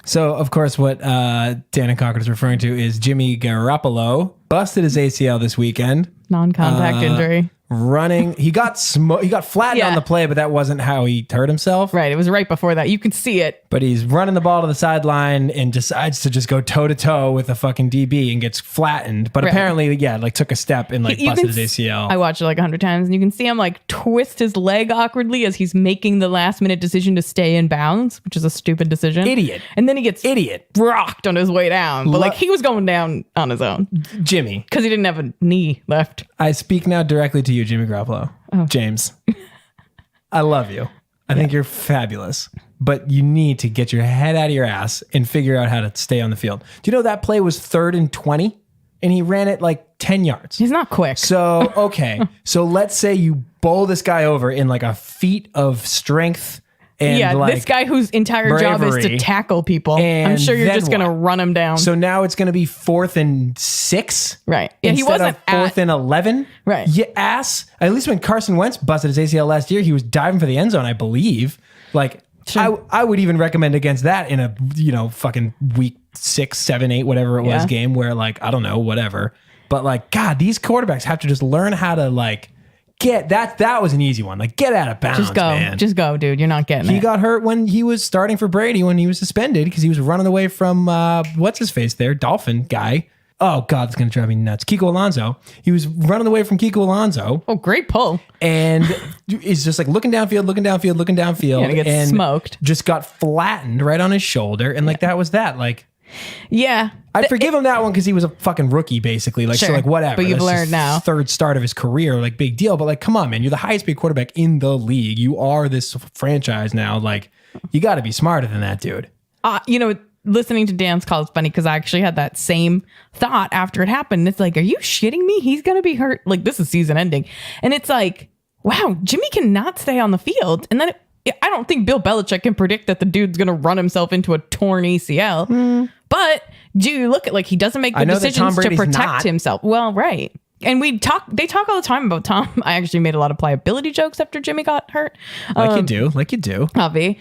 [SPEAKER 2] so of course, what Dan and Concord is referring to is Jimmy Garoppolo busted his ACL this weekend.
[SPEAKER 1] Non-contact injury.
[SPEAKER 2] Running, he got flattened
[SPEAKER 1] Yeah.
[SPEAKER 2] on the play, but that wasn't how he hurt himself.
[SPEAKER 1] Right. It was right before that. You could see it.
[SPEAKER 2] But he's running the ball to the sideline and decides to just go toe to toe with a fucking DB and gets flattened. But
[SPEAKER 1] Right.
[SPEAKER 2] apparently, took a step and
[SPEAKER 1] You
[SPEAKER 2] busted
[SPEAKER 1] can
[SPEAKER 2] his ACL.
[SPEAKER 1] I watched it 100 times, and you can see him twist his leg awkwardly as he's making the last minute decision to stay in bounds, which is a stupid decision.
[SPEAKER 2] Idiot.
[SPEAKER 1] And then he gets
[SPEAKER 2] Idiot.
[SPEAKER 1] rocked on his way down. But he was going down on his own
[SPEAKER 2] Jimmy,
[SPEAKER 1] because he didn't have a knee left.
[SPEAKER 2] I speak now directly to you, Jimmy Garoppolo.
[SPEAKER 1] Oh.
[SPEAKER 2] James, I love you. I think you're fabulous, but you need to get your head out of your ass and figure out how to stay on the field. Do you know that play was 3rd and 20 and he ran it 10 yards?
[SPEAKER 1] He's not quick.
[SPEAKER 2] So, okay. So let's say you bowl this guy over in a feat of strength and
[SPEAKER 1] this guy whose entire job is to
[SPEAKER 2] bravery.
[SPEAKER 1] tackle people. I'm
[SPEAKER 2] And
[SPEAKER 1] sure you're
[SPEAKER 2] then
[SPEAKER 1] just going to
[SPEAKER 2] what?
[SPEAKER 1] run him down.
[SPEAKER 2] So now it's going to be 4th and 6.
[SPEAKER 1] Right. Yeah, he
[SPEAKER 2] Instead
[SPEAKER 1] wasn't
[SPEAKER 2] of 4th and 11.
[SPEAKER 1] Right.
[SPEAKER 2] You ass. At least when Carson Wentz busted his ACL last year, he was diving for the end zone, I believe.
[SPEAKER 1] Sure.
[SPEAKER 2] I would even recommend against that in a, fucking week 6, 7, 8, whatever it was
[SPEAKER 1] Yeah.
[SPEAKER 2] game where I don't know, whatever. But God, these quarterbacks have to just learn how to get that was an easy one. Get out of bounds,
[SPEAKER 1] just go.
[SPEAKER 2] man.
[SPEAKER 1] Just go, dude. You're not getting
[SPEAKER 2] He
[SPEAKER 1] it.
[SPEAKER 2] got hurt when he was starting for Brady when he was suspended because he was running away from what's his face there, Dolphin guy. Oh God, it's gonna drive me nuts. Kiko Alonso. He was running away from Kiko Alonso
[SPEAKER 1] Oh, great pull.
[SPEAKER 2] and is just looking downfield,
[SPEAKER 1] Yeah, and he gets smoked.
[SPEAKER 2] Just got flattened right on his shoulder, and that was that.
[SPEAKER 1] Yeah.
[SPEAKER 2] I forgive him that one because he was a fucking rookie, basically.
[SPEAKER 1] Sure,
[SPEAKER 2] Whatever.
[SPEAKER 1] but you've
[SPEAKER 2] That's
[SPEAKER 1] learned
[SPEAKER 2] his
[SPEAKER 1] now.
[SPEAKER 2] 3rd start of his career, big deal. But come on, man, you're the highest paid quarterback in the league. You are this franchise now. You got to be smarter than that, dude.
[SPEAKER 1] Listening to Dan's call is funny because I actually had that same thought after it happened. It's are you shitting me? He's going to be hurt. This is season ending. And it's wow, Jimmy cannot stay on the field. And then I don't think Bill Belichick can predict that the dude's going to run himself into a torn ACL. But do you look at he doesn't make
[SPEAKER 2] I
[SPEAKER 1] the
[SPEAKER 2] know that Tom
[SPEAKER 1] decisions to
[SPEAKER 2] Brady's
[SPEAKER 1] protect
[SPEAKER 2] not.
[SPEAKER 1] himself. Well, right. And they talk all the time about Tom. I actually made a lot of pliability jokes after Jimmy got hurt.
[SPEAKER 2] You do.
[SPEAKER 1] Avi.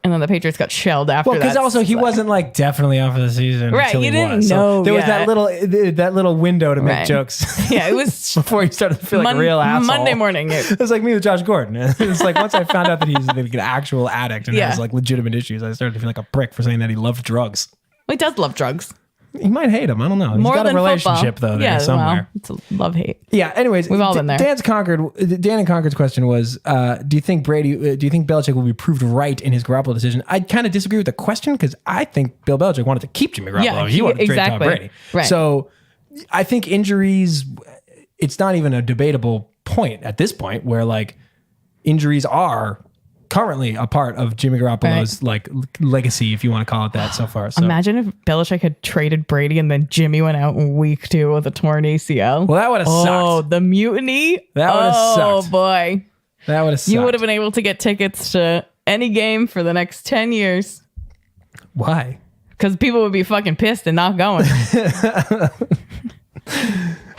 [SPEAKER 1] And then the Patriots got shelled after
[SPEAKER 2] Well, because
[SPEAKER 1] that.
[SPEAKER 2] also he wasn't definitely off of the season.
[SPEAKER 1] Right,
[SPEAKER 2] until
[SPEAKER 1] you
[SPEAKER 2] he
[SPEAKER 1] didn't
[SPEAKER 2] was.
[SPEAKER 1] know
[SPEAKER 2] there was
[SPEAKER 1] yet.
[SPEAKER 2] that little window to make
[SPEAKER 1] Right.
[SPEAKER 2] jokes.
[SPEAKER 1] Yeah, it was
[SPEAKER 2] Before he started to feel like a real asshole.
[SPEAKER 1] Monday morning.
[SPEAKER 2] It was like me with Josh Gordon. It's once I found out that he's an actual addict and
[SPEAKER 1] Yeah.
[SPEAKER 2] has legitimate issues, I started to feel like a prick for saying that he loved drugs.
[SPEAKER 1] He does love drugs.
[SPEAKER 2] He might hate him. I don't know. He's
[SPEAKER 1] More
[SPEAKER 2] got a
[SPEAKER 1] than
[SPEAKER 2] relationship
[SPEAKER 1] football.
[SPEAKER 2] though there
[SPEAKER 1] Yeah,
[SPEAKER 2] somewhere.
[SPEAKER 1] well, it's a love-hate.
[SPEAKER 2] Yeah. Anyways,
[SPEAKER 1] We've all been there.
[SPEAKER 2] Dan and Concord's question was: do you think Belichick will be proved right in his Garoppolo decision? I kind of disagree with the question because I think Bill Belichick wanted to keep Jimmy Garoppolo.
[SPEAKER 1] Yeah,
[SPEAKER 2] he wanted to trade Tom
[SPEAKER 1] exactly.
[SPEAKER 2] Brady.
[SPEAKER 1] Right.
[SPEAKER 2] So I think injuries. It's not even a debatable point at this point where injuries are currently a part of Jimmy Garoppolo's like legacy, if you want to call it that, so far. So.
[SPEAKER 1] Imagine if Belichick had traded Brady and then Jimmy went out in week 2 with a torn ACL.
[SPEAKER 2] Well, that would have sucked.
[SPEAKER 1] Oh, the mutiny.
[SPEAKER 2] That would've sucked.
[SPEAKER 1] Oh, boy.
[SPEAKER 2] That would have sucked.
[SPEAKER 1] You would have been able to get tickets to any game for the next 10 years.
[SPEAKER 2] Why?
[SPEAKER 1] Because people would be fucking pissed and not going.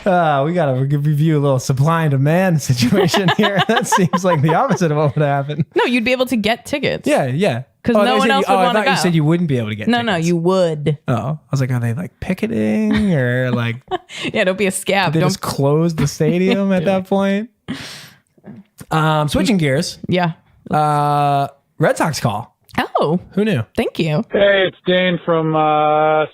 [SPEAKER 2] We got to review a little supply and demand situation here. That seems like the opposite of what would happen.
[SPEAKER 1] No, you'd be able to get tickets.
[SPEAKER 2] Yeah.
[SPEAKER 1] 'Cause no one else would
[SPEAKER 2] I
[SPEAKER 1] wanna
[SPEAKER 2] thought you
[SPEAKER 1] go.
[SPEAKER 2] said you wouldn't be able to get
[SPEAKER 1] No,
[SPEAKER 2] tickets.
[SPEAKER 1] no, you would.
[SPEAKER 2] Oh, I was like, are they like picketing or like
[SPEAKER 1] Yeah, don't be a scab.
[SPEAKER 2] they
[SPEAKER 1] Don't.
[SPEAKER 2] just close the stadium at that point? Switching gears.
[SPEAKER 1] Yeah.
[SPEAKER 2] Red Sox call.
[SPEAKER 1] Oh,
[SPEAKER 2] Who knew?
[SPEAKER 1] thank you.
[SPEAKER 6] Hey, it's Dane from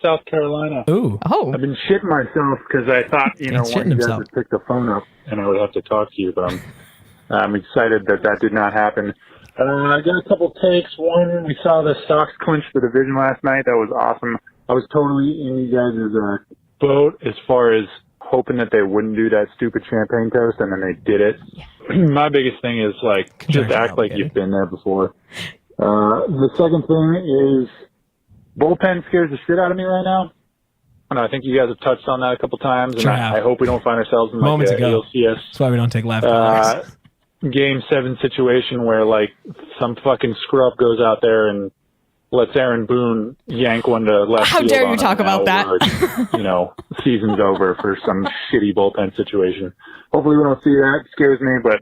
[SPEAKER 6] South Carolina.
[SPEAKER 2] Ooh.
[SPEAKER 1] Oh,
[SPEAKER 6] I've been shitting myself because I thought,
[SPEAKER 2] Dane's shitting
[SPEAKER 6] one of you guys
[SPEAKER 2] himself.
[SPEAKER 6] would pick the phone up and I would have to talk to you, but I'm excited that did not happen. I got a couple takes. One, we saw the Sox clinch the division last night. That was awesome. I was totally in you guys' boat as far as hoping that they wouldn't do that stupid champagne toast, and then they did it. My biggest thing is, just act like you've been there before. The second thing is bullpen scares the shit out of me right now. And I think you guys have touched on that a couple times, and
[SPEAKER 2] Sure have.
[SPEAKER 6] I hope we don't find ourselves in
[SPEAKER 2] Moments ago.
[SPEAKER 6] ALCS
[SPEAKER 2] That's why we don't take live callers.
[SPEAKER 6] Game 7 situation where some fucking scrub goes out there and lets Aaron Boone yank one to left
[SPEAKER 1] How
[SPEAKER 6] field
[SPEAKER 1] dare
[SPEAKER 6] on
[SPEAKER 1] you
[SPEAKER 6] him
[SPEAKER 1] talk about that?
[SPEAKER 6] Season's over for some shitty bullpen situation. Hopefully we don't see that. It scares me, but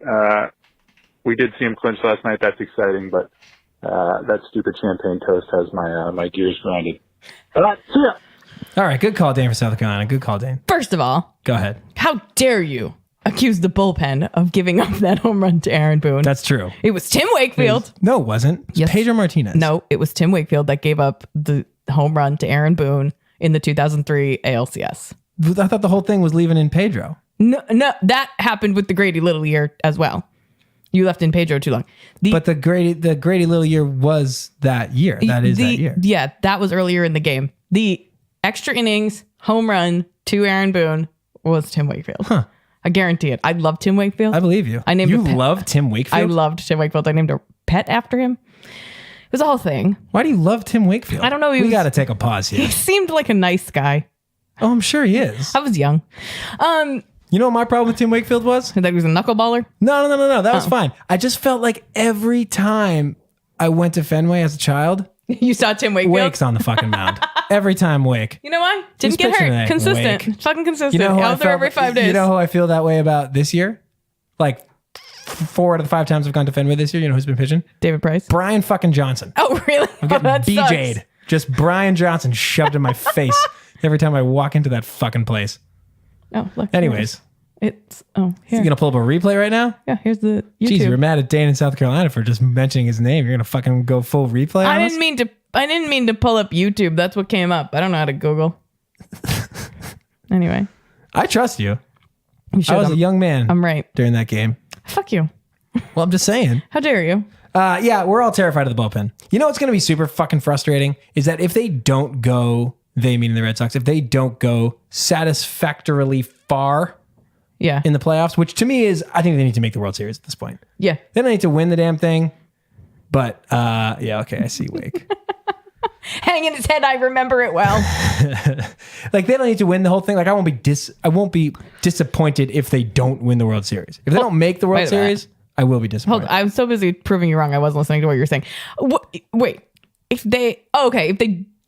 [SPEAKER 6] we did see him clinch last night. That's exciting, but that stupid champagne toast has my gears grinded. All right, see ya.
[SPEAKER 2] All right, good call, Dane, for South Carolina. Good call, Dane.
[SPEAKER 1] first of all,
[SPEAKER 2] Go ahead.
[SPEAKER 1] how dare you accuse the bullpen of giving up that home run to Aaron Boone?
[SPEAKER 2] That's true.
[SPEAKER 1] It was Tim Wakefield.
[SPEAKER 2] No, it wasn't. It was
[SPEAKER 1] Yes.
[SPEAKER 2] Pedro Martinez.
[SPEAKER 1] No, it was Tim Wakefield that gave up the home run to Aaron Boone in the 2003 ALCS.
[SPEAKER 2] I thought the whole thing was leaving in Pedro.
[SPEAKER 1] No, that happened with the Grady Little year as well. You left in Pedro too long.
[SPEAKER 2] But the Grady Little year was that year. That is that year.
[SPEAKER 1] Yeah, that was earlier in the game. The extra innings home run to Aaron Boone was Tim Wakefield.
[SPEAKER 2] Huh.
[SPEAKER 1] I guarantee it. I love Tim Wakefield.
[SPEAKER 2] I believe you.
[SPEAKER 1] I named
[SPEAKER 2] you
[SPEAKER 1] a pet.
[SPEAKER 2] love Tim Wakefield?
[SPEAKER 1] I loved Tim Wakefield. I named a pet after him. It was a whole thing.
[SPEAKER 2] Why do you love Tim Wakefield?
[SPEAKER 1] I don't know,
[SPEAKER 2] We got to take a pause
[SPEAKER 1] He
[SPEAKER 2] here.
[SPEAKER 1] seemed like a nice guy.
[SPEAKER 2] Oh, I'm sure he is.
[SPEAKER 1] I was young.
[SPEAKER 2] You know what my problem with Tim Wakefield was?
[SPEAKER 1] That he was a knuckleballer.
[SPEAKER 2] No. That was fine. I just felt like every time I went to Fenway as a child,
[SPEAKER 1] You saw Tim Wakefield.
[SPEAKER 2] Wake's on the fucking mound. Every time Wake.
[SPEAKER 1] You know why? Didn't
[SPEAKER 2] Who's
[SPEAKER 1] get
[SPEAKER 2] pitching
[SPEAKER 1] hurt.
[SPEAKER 2] today?
[SPEAKER 1] Consistent.
[SPEAKER 2] Wake.
[SPEAKER 1] Fucking consistent.
[SPEAKER 2] You know who I
[SPEAKER 1] Out there
[SPEAKER 2] felt-
[SPEAKER 1] every 5 days.
[SPEAKER 2] You know who I feel that way about this year? Like 4 out of the 5 times I've gone to Fenway this year, you know who's been pitching?
[SPEAKER 1] David Price.
[SPEAKER 2] Brian fucking Johnson.
[SPEAKER 1] Oh, really?
[SPEAKER 2] I'm getting
[SPEAKER 1] that sucks.
[SPEAKER 2] BJ'd. Just Brian Johnson shoved in my face every time I walk into that fucking place.
[SPEAKER 1] Oh, look.
[SPEAKER 2] Anyways,
[SPEAKER 1] It's, oh,
[SPEAKER 2] you
[SPEAKER 1] here.
[SPEAKER 2] gonna pull up a replay right now?
[SPEAKER 1] Yeah, here's the YouTube.
[SPEAKER 2] Jeez, you were mad at Dane in South Carolina for just mentioning his name. You're gonna fucking go full replay
[SPEAKER 1] I
[SPEAKER 2] on us?
[SPEAKER 1] didn't mean to pull up YouTube. That's what came up. I don't know how to Google. Anyway.
[SPEAKER 2] I trust you.
[SPEAKER 1] You should.
[SPEAKER 2] I was a young man
[SPEAKER 1] I'm right.
[SPEAKER 2] during that game.
[SPEAKER 1] Fuck you.
[SPEAKER 2] Well, I'm just saying.
[SPEAKER 1] How dare you?
[SPEAKER 2] Yeah, we're all terrified of the bullpen. You know what's going to be super fucking frustrating is that if they don't go, they meaning the Red Sox, if they don't go satisfactorily far
[SPEAKER 1] Yeah.
[SPEAKER 2] in the playoffs, which to me is, I think they need to make the World Series at this point.
[SPEAKER 1] Yeah.
[SPEAKER 2] They don't need to win the damn thing. But yeah, okay, I see Wake.
[SPEAKER 1] Hang in his head. I remember it well.
[SPEAKER 2] Like they don't need to win the whole thing. Like I won't be disappointed if they don't win the World Series. If they don't make the World
[SPEAKER 1] wait a minute.
[SPEAKER 2] Series, I will be
[SPEAKER 1] Hold
[SPEAKER 2] disappointed.
[SPEAKER 1] I was so busy proving you wrong. I wasn't listening to what you were saying. Wait. If they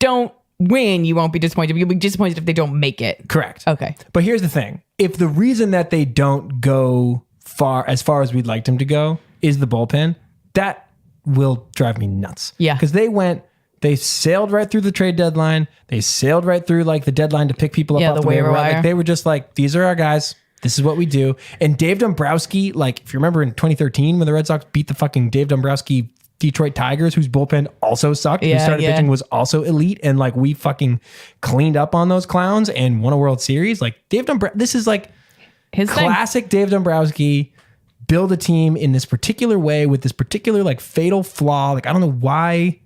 [SPEAKER 1] don't win, you won't be disappointed. You'll be disappointed if they don't make it.
[SPEAKER 2] Correct.
[SPEAKER 1] Okay.
[SPEAKER 2] But here's the thing. If the reason that they don't go far as we'd like them to go is the bullpen, that will drive me nuts.
[SPEAKER 1] Yeah.
[SPEAKER 2] Because they sailed right through the trade deadline. They sailed right through like the deadline to pick people up
[SPEAKER 1] Yeah,
[SPEAKER 2] off
[SPEAKER 1] the
[SPEAKER 2] the waiver
[SPEAKER 1] waiver
[SPEAKER 2] wire.
[SPEAKER 1] wire.
[SPEAKER 2] Like they were just like, these are our guys. This is what we do. And Dave Dombrowski, like if you remember in 2013 when the Red Sox beat the fucking Dave Dombrowski Detroit Tigers, whose bullpen also sucked, who
[SPEAKER 1] Yeah,
[SPEAKER 2] started
[SPEAKER 1] yeah.
[SPEAKER 2] pitching was also elite, and like we fucking cleaned up on those clowns and won a World Series. Like Dave Dombrowski, this is like
[SPEAKER 1] His thing.
[SPEAKER 2] classic Dave Dombrowski. Build a team in this particular way with this particular like fatal flaw. Like I don't know why.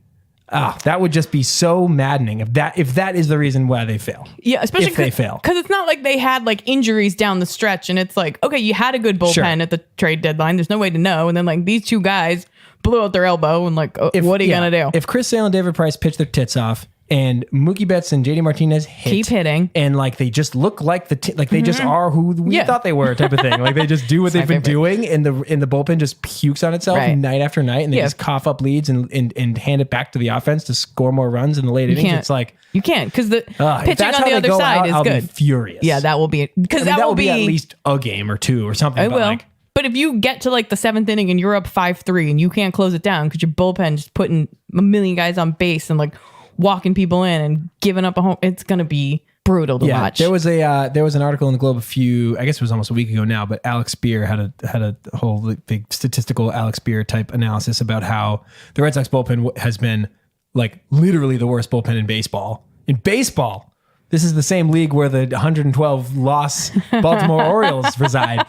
[SPEAKER 2] That would just be so maddening if that is the reason why they fail.
[SPEAKER 1] Yeah, especially
[SPEAKER 2] if they fail.
[SPEAKER 1] Because it's not like they had like injuries down the stretch and it's like, okay, you had a good bullpen
[SPEAKER 2] Sure.
[SPEAKER 1] at the trade deadline. There's no way to know. And then like these two guys blew out their elbow and like, what are you going to do?
[SPEAKER 2] If Chris Sale and David Price pitch their tits off and Mookie Betts and JD Martinez
[SPEAKER 1] Keep hitting.
[SPEAKER 2] and like they just look like they just are who we thought they were type of thing. Like they just do what they've been doing and the bullpen just pukes on itself night after night and they just cough up leads and hand it back to the offense to score more runs in the late innings. It's like
[SPEAKER 1] you can't because the pitching on the other side is
[SPEAKER 2] I'll
[SPEAKER 1] good.
[SPEAKER 2] Be furious.
[SPEAKER 1] Yeah, that will be because
[SPEAKER 2] that will be at least a game or two or something.
[SPEAKER 1] It will. But if you get to like the 7th inning and you're up 5-3 and you can't close it down because your bullpen just putting a million guys on base and like walking people in and giving up a home, it's going to be brutal to watch.
[SPEAKER 2] There was an article in the Globe I guess it was almost a week ago now, but Alex Spear had a whole big statistical Alex Spear type analysis about how the Red Sox bullpen has been like literally the worst bullpen in baseball. In baseball, this is the same league where the 112 loss Baltimore Orioles reside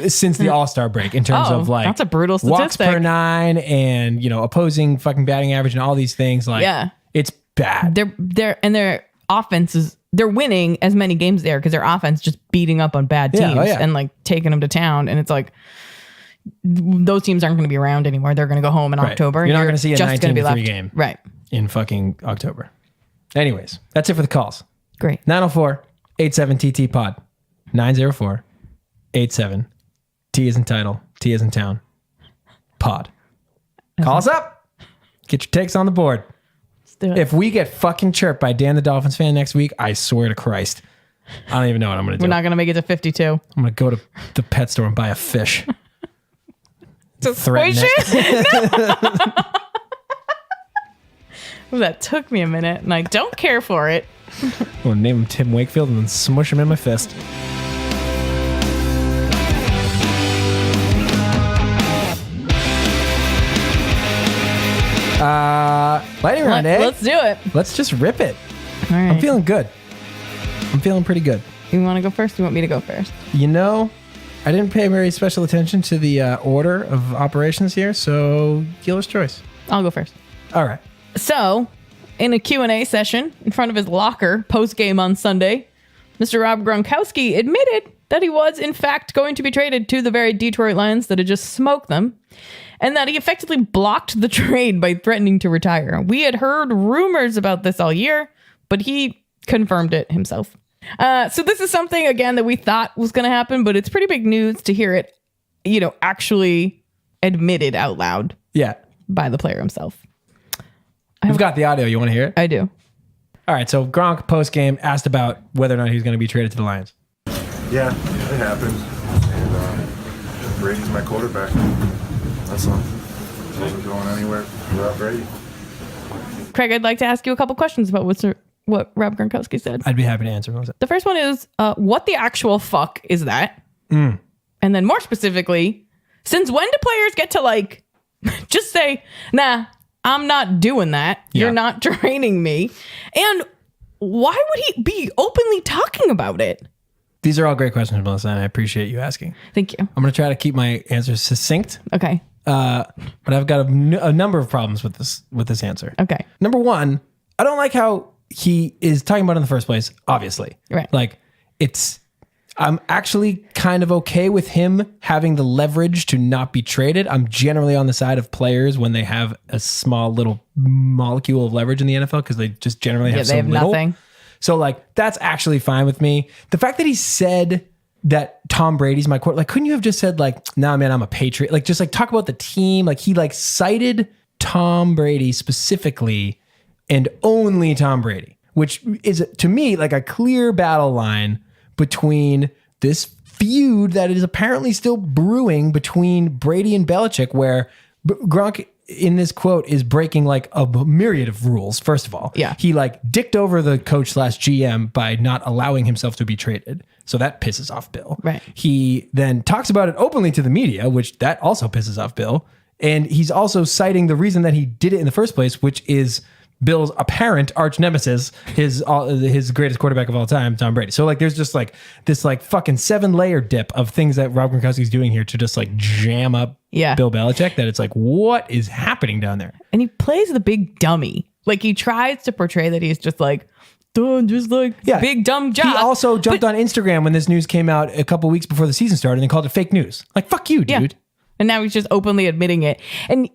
[SPEAKER 2] since the All-Star break in terms of like
[SPEAKER 1] that's a brutal statistic.
[SPEAKER 2] Walks per 9 and opposing fucking batting average and all these things. Like it's bad.
[SPEAKER 1] Their offense is they're winning as many games there because their offense just beating up on bad teams and like taking them to town. And it's like those teams aren't going to be around anymore. They're going to go home in October.
[SPEAKER 2] You're not going to see a
[SPEAKER 1] just
[SPEAKER 2] 19-3 game
[SPEAKER 1] in
[SPEAKER 2] fucking October. Anyways, that's it for the calls.
[SPEAKER 1] Great.
[SPEAKER 2] 904-87-TT-POD. 904-87. T is in title. T is in town. Pod. Call us up. Get your takes on the board.
[SPEAKER 1] Let's do it.
[SPEAKER 2] If we get fucking chirped by Dan the Dolphins fan next week, I swear to Christ, I don't even know what I'm going to do.
[SPEAKER 1] We're not going to make it to 52.
[SPEAKER 2] I'm going to go to the pet store and buy a fish.
[SPEAKER 1] To squish it? Well, that took me a minute, and I don't care for it.
[SPEAKER 2] I'm going to name him Tim Wakefield and then smush him in my fist. Lightning round, eh?
[SPEAKER 1] Let's do it.
[SPEAKER 2] Let's just rip it.
[SPEAKER 1] All right.
[SPEAKER 2] I'm feeling good. I'm feeling pretty good.
[SPEAKER 1] You want to go first? Or you want me to go first?
[SPEAKER 2] I didn't pay very special attention to the order of operations here, so dealer's choice.
[SPEAKER 1] I'll go first.
[SPEAKER 2] All right.
[SPEAKER 1] So, in a Q&A session in front of his locker post-game on Sunday, Mr. Rob Gronkowski admitted that he was, in fact, going to be traded to the very Detroit Lions that had just smoked them, and that he effectively blocked the trade by threatening to retire. We had heard rumors about this all year, but he confirmed it himself. So this is something, again, that we thought was going to happen, but it's pretty big news to hear it, actually admitted out loud.
[SPEAKER 2] Yeah.
[SPEAKER 1] By the player himself.
[SPEAKER 2] We've got the audio. You want to hear it?
[SPEAKER 1] I do.
[SPEAKER 2] All right. So Gronk post-game asked about whether or not he was going to be traded to the Lions.
[SPEAKER 7] Yeah, it happened. And Brady's my quarterback. That's all. I wasn't going anywhere without Brady.
[SPEAKER 1] Craig, I'd like to ask you a couple questions about what Rob Gronkowski said.
[SPEAKER 2] I'd be happy to answer. What was it?
[SPEAKER 1] The first one is, what the actual fuck is that? And then more specifically, since when do players get to just say, nah, I'm not doing that. You're not training me. And why would he be openly talking about it?
[SPEAKER 2] These are all great questions, Melissa, and I appreciate you asking.
[SPEAKER 1] Thank you.
[SPEAKER 2] I'm going to try to keep my answers succinct.
[SPEAKER 1] Okay.
[SPEAKER 2] But I've got a number of problems with this answer.
[SPEAKER 1] Okay.
[SPEAKER 2] Number one, I don't like how he is talking about it in the first place, obviously.
[SPEAKER 1] Right.
[SPEAKER 2] I'm actually kind of okay with him having the leverage to not be traded. I'm generally on the side of players when they have a small little molecule of leverage in the NFL because they just generally have so little.
[SPEAKER 1] Nothing.
[SPEAKER 2] So that's actually fine with me. The fact that he said that Tom Brady's my quarterback, couldn't you have just said nah, man, I'm a Patriot? Talk about the team. He cited Tom Brady specifically and only Tom Brady, which is to me a clear battle line between this feud that is apparently still brewing between Brady and Belichick, where Gronk in this quote is breaking a myriad of rules. First of all, he dicked over the coach / GM by not allowing himself to be traded. So that pisses off Bill.
[SPEAKER 1] Right.
[SPEAKER 2] He then talks about it openly to the media, which that also pisses off Bill. And he's also citing the reason that he did it in the first place, which is Bill's apparent arch nemesis, his greatest quarterback of all time, Tom Brady. So there's just this fucking 7-layer dip of things that Rob Gronkowski's doing here to just jam up Bill Belichick, that it's what is happening down there?
[SPEAKER 1] And he plays the big dummy. He tries to portray that he's just big dumb job.
[SPEAKER 2] He also jumped on Instagram when this news came out a couple weeks before the season started and called it fake news. Fuck you, dude.
[SPEAKER 1] And now he's just openly admitting it. And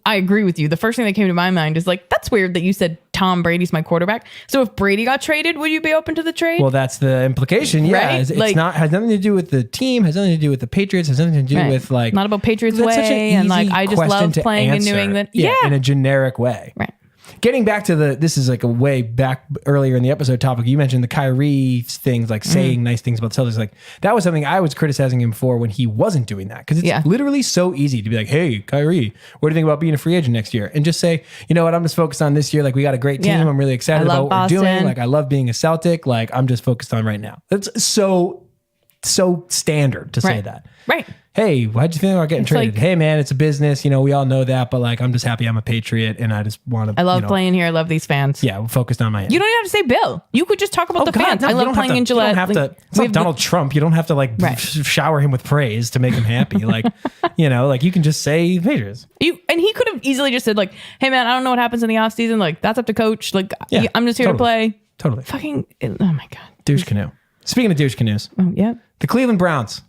[SPEAKER 1] I agree with you. The first thing that came to my mind is like, that's weird that you said Tom Brady's my quarterback. So if Brady got traded, would you be open to the trade?
[SPEAKER 2] Well, that's the implication. Yeah.
[SPEAKER 1] Right?
[SPEAKER 2] It's not, has nothing to do with the team, has nothing to do with the Patriots, has nothing to do with like.
[SPEAKER 1] Not about Patriots
[SPEAKER 2] That's such an
[SPEAKER 1] way. And like,
[SPEAKER 2] easy
[SPEAKER 1] I just
[SPEAKER 2] question
[SPEAKER 1] love
[SPEAKER 2] to
[SPEAKER 1] playing
[SPEAKER 2] answer.
[SPEAKER 1] in New England.
[SPEAKER 2] Yeah. In a generic way.
[SPEAKER 1] Right.
[SPEAKER 2] Getting back to this is like a way back earlier in the episode topic. You mentioned the Kyrie things, like saying nice things about the Celtics. Like that was something I was criticizing him for when he wasn't doing that. Because it's literally so easy to be like, hey, Kyrie, what do you think about being a free agent next year? And just say, you know what, I'm just focused on this year. Like we got a great team. I'm really excited about what we're doing. Like I love being a Celtic. Like I'm just focused on right now. That's so standard to say that.
[SPEAKER 1] Right.
[SPEAKER 2] Hey, why'd you think about getting traded?
[SPEAKER 1] Like,
[SPEAKER 2] hey, man, it's a business. You know, we all know that. But like, I'm just happy I'm a Patriot and I just want to.
[SPEAKER 1] I love playing here. I love these fans.
[SPEAKER 2] Yeah, we're focused on Miami.
[SPEAKER 1] You don't even have to say Bill. You could just talk about the fans.
[SPEAKER 2] No,
[SPEAKER 1] I love playing in Gillette.
[SPEAKER 2] You don't have to. It's not Donald Trump. You don't have to like shower him with praise to make him happy. Like, you know, like you can just say Patriots.
[SPEAKER 1] And he could have easily just said like, hey, man, I don't know what happens in the offseason. Like, that's up to coach. Like, I'm just here to play.
[SPEAKER 2] Totally.
[SPEAKER 1] Fucking, oh my God.
[SPEAKER 2] Douche canoe. Speaking of douche canoes.
[SPEAKER 1] Oh, yeah.
[SPEAKER 2] The Cleveland Browns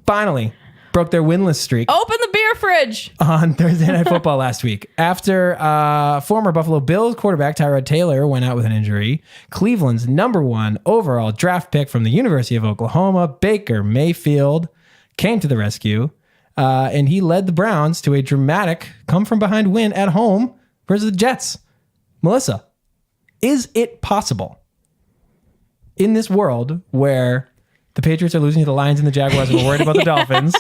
[SPEAKER 2] finally broke their winless streak.
[SPEAKER 1] Open the beer fridge
[SPEAKER 2] on Thursday Night Football last week. After former Buffalo Bills quarterback Tyrod Taylor went out with an injury, Cleveland's #1 overall draft pick from the University of Oklahoma, Baker Mayfield, came to the rescue, and he led the Browns to a dramatic come-from-behind win at home versus the Jets. Melissa, is it possible in this world where the Patriots are losing to the Lions and the Jaguars and we're worried about the Dolphins,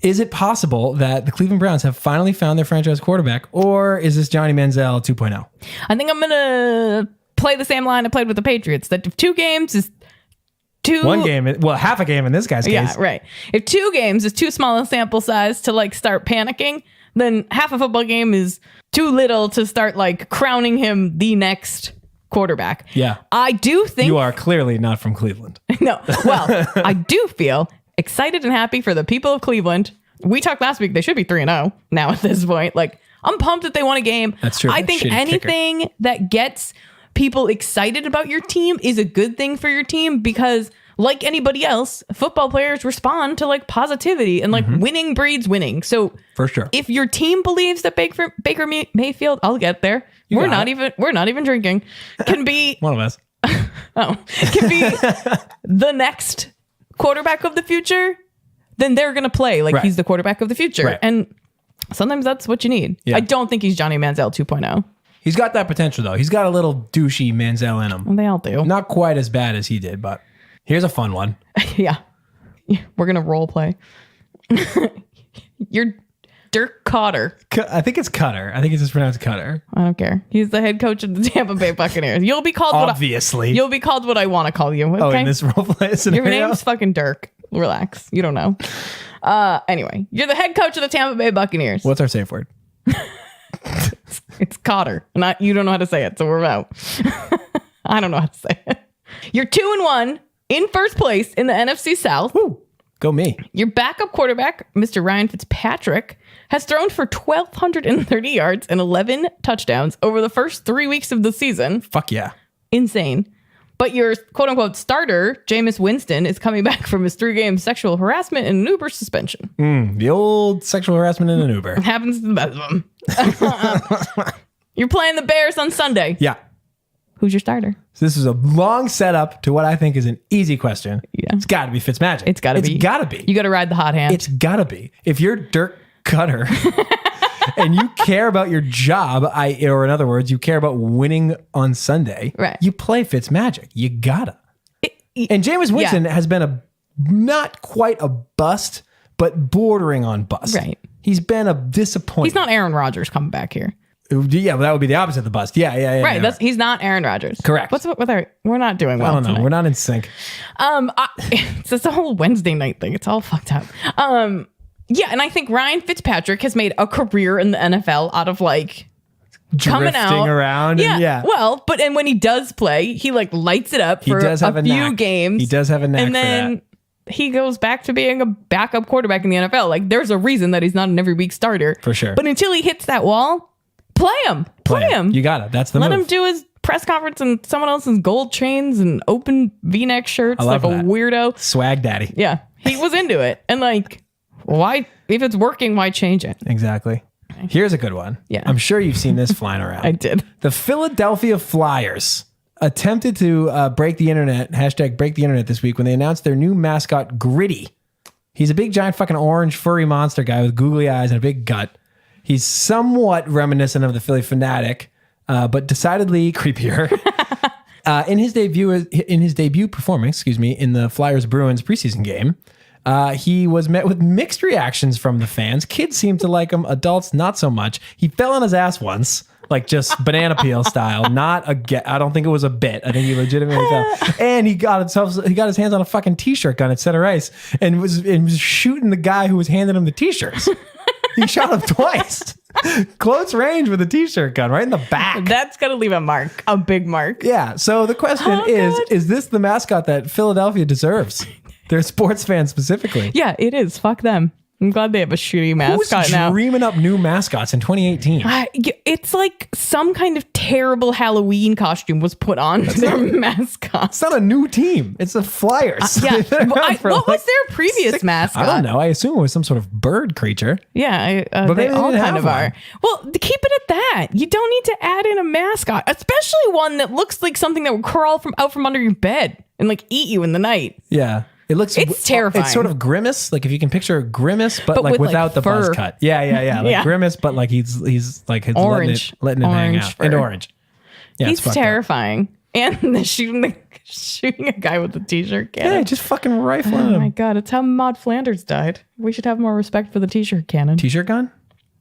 [SPEAKER 2] is it possible that the Cleveland Browns have finally found their franchise quarterback, or is this Johnny Manziel 2.0?
[SPEAKER 1] I think I'm going to play the same line I played with the Patriots, that if 2 games is
[SPEAKER 2] one game, well, half a game in this guy's case.
[SPEAKER 1] Yeah, right. If 2 games is too small a sample size to like start panicking, then half a football game is too little to start like crowning him the next quarterback.
[SPEAKER 2] Yeah.
[SPEAKER 1] I do think
[SPEAKER 2] you are clearly not from Cleveland.
[SPEAKER 1] No. Well, I do feel excited and happy for the people of Cleveland. We talked last week, they should be 3-0 now at this point. Like, I'm pumped that they won a game.
[SPEAKER 2] That's true.
[SPEAKER 1] I think anything that gets people excited about your team is a good thing for your team because, like anybody else, football players respond to like positivity and like winning breeds winning. So
[SPEAKER 2] for sure,
[SPEAKER 1] if your team believes that Baker Mayfield, I'll get there. We're not even drinking. Can be
[SPEAKER 2] one of us.
[SPEAKER 1] Can be the next quarterback of the future. Then they're gonna play like he's the quarterback of the future, and sometimes that's what you need. I don't think he's Johnny Manziel 2.0.
[SPEAKER 2] He's got that potential though. He's got a little douchey Manziel in him.
[SPEAKER 1] Well, they all do.
[SPEAKER 2] Not quite as bad as he did, but here's a fun one.
[SPEAKER 1] Yeah, we're gonna role play. You're Dirk Cotter.
[SPEAKER 2] I think it's Cutter. I think it's just pronounced Cutter.
[SPEAKER 1] I don't care. He's the head coach of the Tampa Bay Buccaneers. You'll be called
[SPEAKER 2] obviously.
[SPEAKER 1] You'll be called what I want to call you. Okay?
[SPEAKER 2] Oh, in this role play scenario?
[SPEAKER 1] Your name's fucking Dirk. Relax. You don't know. Anyway, you're the head coach of the Tampa Bay Buccaneers.
[SPEAKER 2] What's our safe word?
[SPEAKER 1] It's Cotter. You don't know how to say it, so we're out. I don't know how to say it. You're 2-1 in first place in the NFC South.
[SPEAKER 2] Woo. Go me.
[SPEAKER 1] Your backup quarterback, Mr. Ryan Fitzpatrick, has thrown for 1,230 yards and 11 touchdowns over the first 3 weeks of the season.
[SPEAKER 2] Fuck yeah.
[SPEAKER 1] Insane. But your quote-unquote starter, Jameis Winston, is coming back from his 3-game sexual harassment and an Uber suspension.
[SPEAKER 2] The old sexual harassment in an Uber.
[SPEAKER 1] It happens to the best of them. You're playing the Bears on Sunday.
[SPEAKER 2] Yeah.
[SPEAKER 1] Who's your starter?
[SPEAKER 2] So this is a long setup to what I think is an easy question.
[SPEAKER 1] Yeah.
[SPEAKER 2] It's got to be Fitzmagic.
[SPEAKER 1] It's got to be.
[SPEAKER 2] It's got to be.
[SPEAKER 1] You got to ride the hot hand.
[SPEAKER 2] It's got to be. If you're Dirk Cutter and you care about your job, or in other words, you care about winning on Sunday,
[SPEAKER 1] right?
[SPEAKER 2] You play Fitzmagic. You gotta. And Jameis Winston has been not quite a bust, but bordering on bust.
[SPEAKER 1] Right.
[SPEAKER 2] He's been a disappointment.
[SPEAKER 1] He's not Aaron Rodgers coming back here.
[SPEAKER 2] Yeah, well, that would be the opposite of the bust. Yeah.
[SPEAKER 1] Right. Yeah. He's not Aaron Rodgers.
[SPEAKER 2] Correct.
[SPEAKER 1] What's with our? We're not doing well.
[SPEAKER 2] I don't know.
[SPEAKER 1] Tonight.
[SPEAKER 2] We're not in sync.
[SPEAKER 1] It's a whole Wednesday night thing. It's all fucked up. Yeah, and I think Ryan Fitzpatrick has made a career in the NFL out of like coming out
[SPEAKER 2] around.
[SPEAKER 1] Yeah. Well, and when he does play, he like lights it up for a few games.
[SPEAKER 2] He does have a knack
[SPEAKER 1] and then he goes back to being a backup quarterback in the NFL. Like there's a reason that he's not an every week starter.
[SPEAKER 2] For sure.
[SPEAKER 1] But until he hits that wall, play him. Play him.
[SPEAKER 2] You got it. That's the
[SPEAKER 1] Let
[SPEAKER 2] move.
[SPEAKER 1] him do his press conference in someone else's gold chains and open V-neck shirts like a weirdo.
[SPEAKER 2] Swag daddy.
[SPEAKER 1] Yeah. He was into it. And like, why, if it's working, why change it?
[SPEAKER 2] Exactly. Here's a good one.
[SPEAKER 1] Yeah.
[SPEAKER 2] I'm sure you've seen this flying around.
[SPEAKER 1] I did.
[SPEAKER 2] The Philadelphia Flyers attempted to break the internet, hashtag break the internet this week when they announced their new mascot, Gritty. He's a big, giant, fucking orange, furry monster guy with googly eyes and a big gut. He's somewhat reminiscent of the Philly Fanatic, but decidedly creepier. In his debut performance, in the Flyers Bruins preseason game, he was met with mixed reactions from the fans. Kids seemed to like him, adults not so much. He fell on his ass once, like just banana peel style. I don't think it was a bit. I think he legitimately fell. And he got his hands on a fucking t-shirt gun at center ice and was shooting the guy who was handing him the t-shirts. He shot him twice. Close range with a t-shirt gun right in the back.
[SPEAKER 1] That's going to leave a mark, a big mark.
[SPEAKER 2] Yeah. So the question is this the mascot that Philadelphia deserves? They're sports fans specifically.
[SPEAKER 1] Yeah, it is. Fuck them. I'm glad they have a shitty mascot
[SPEAKER 2] Who's
[SPEAKER 1] now.
[SPEAKER 2] dreaming up new mascots in 2018?
[SPEAKER 1] It's like some kind of terrible Halloween costume was put on their mascot.
[SPEAKER 2] It's not a new team. It's the Flyers.
[SPEAKER 1] Yeah.
[SPEAKER 2] They've been around for
[SPEAKER 1] What
[SPEAKER 2] like
[SPEAKER 1] was their previous mascot?
[SPEAKER 2] I don't know. I assume it was some sort of bird creature.
[SPEAKER 1] Yeah,
[SPEAKER 2] But
[SPEAKER 1] they
[SPEAKER 2] maybe
[SPEAKER 1] all
[SPEAKER 2] they didn't
[SPEAKER 1] kind of
[SPEAKER 2] have
[SPEAKER 1] are.
[SPEAKER 2] one.
[SPEAKER 1] Well, keep it at that. You don't need to add in a mascot, especially one that looks like something that would crawl out from under your bed and like eat you in the night.
[SPEAKER 2] Yeah.
[SPEAKER 1] It's terrifying.
[SPEAKER 2] It's sort of Grimace. Like if you can picture a Grimace, but like
[SPEAKER 1] with,
[SPEAKER 2] without
[SPEAKER 1] like,
[SPEAKER 2] the
[SPEAKER 1] fur.
[SPEAKER 2] buzz cut. Yeah. Like
[SPEAKER 1] Yeah.
[SPEAKER 2] Grimace, but like he's like his
[SPEAKER 1] Orange.
[SPEAKER 2] letting it hang
[SPEAKER 1] Orange
[SPEAKER 2] out.
[SPEAKER 1] fur.
[SPEAKER 2] And orange. Yeah,
[SPEAKER 1] He's
[SPEAKER 2] it's fucked up.
[SPEAKER 1] terrifying. And the shooting a guy with a t-shirt cannon.
[SPEAKER 2] Yeah, just fucking rifling
[SPEAKER 1] Oh my
[SPEAKER 2] him.
[SPEAKER 1] god, it's how Maud Flanders died. We should have more respect for the t-shirt cannon.
[SPEAKER 2] T-shirt gun?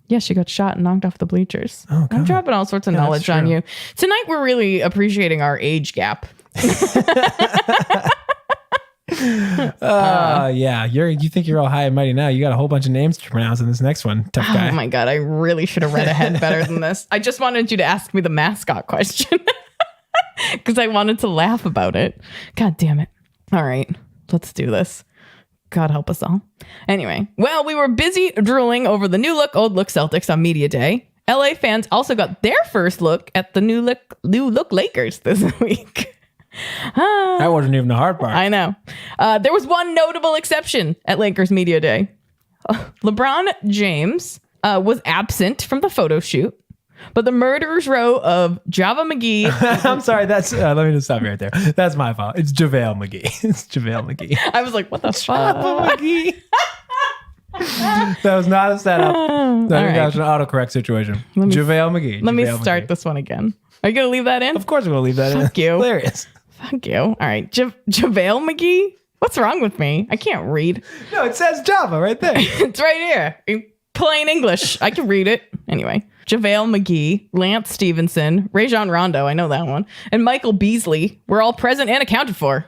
[SPEAKER 1] Yeah, she got shot and knocked off the bleachers.
[SPEAKER 2] Oh,
[SPEAKER 1] I'm
[SPEAKER 2] God.
[SPEAKER 1] dropping all sorts of knowledge on
[SPEAKER 2] true.
[SPEAKER 1] you. Tonight we're really appreciating our age gap.
[SPEAKER 2] Yeah. You think you're all high and mighty now. You got a whole bunch of names to pronounce in this next one. Tough guy.
[SPEAKER 1] Oh my god, I really should have read ahead better than this. I just wanted you to ask me the mascot question. Because I wanted to laugh about it. God damn it. All right, let's do this. God help us all. Anyway, well, we were busy drooling over the new look, old look Celtics on Media Day. LA fans also got their first look at the new look Lakers this week.
[SPEAKER 2] That wasn't even the hard part.
[SPEAKER 1] I know. There was one notable exception at Lakers Media Day. LeBron James was absent from the photo shoot, but the murderer's row of Java McGee.
[SPEAKER 2] I'm sorry. That's let me just stop you right there. That's my fault. It's JaVale McGee. It's JaVale McGee.
[SPEAKER 1] I was like, what the fuck?
[SPEAKER 2] McGee. That was not a setup. That
[SPEAKER 1] right.
[SPEAKER 2] was an autocorrect situation. JaVale McGee.
[SPEAKER 1] Let me
[SPEAKER 2] JaVale
[SPEAKER 1] start
[SPEAKER 2] McGee.
[SPEAKER 1] this one again. Are you going to leave that in?
[SPEAKER 2] Of course, we're gonna leave that in.
[SPEAKER 1] Fuck you.
[SPEAKER 2] Hilarious.
[SPEAKER 1] Fuck you. All right. JaVale McGee? What's wrong with me? I can't read.
[SPEAKER 2] No, it says Java right there.
[SPEAKER 1] It's right here. In plain English. I can read it. Anyway. JaVale McGee, Lance Stevenson, Rajon Rondo, I know that one, and Michael Beasley were all present and accounted for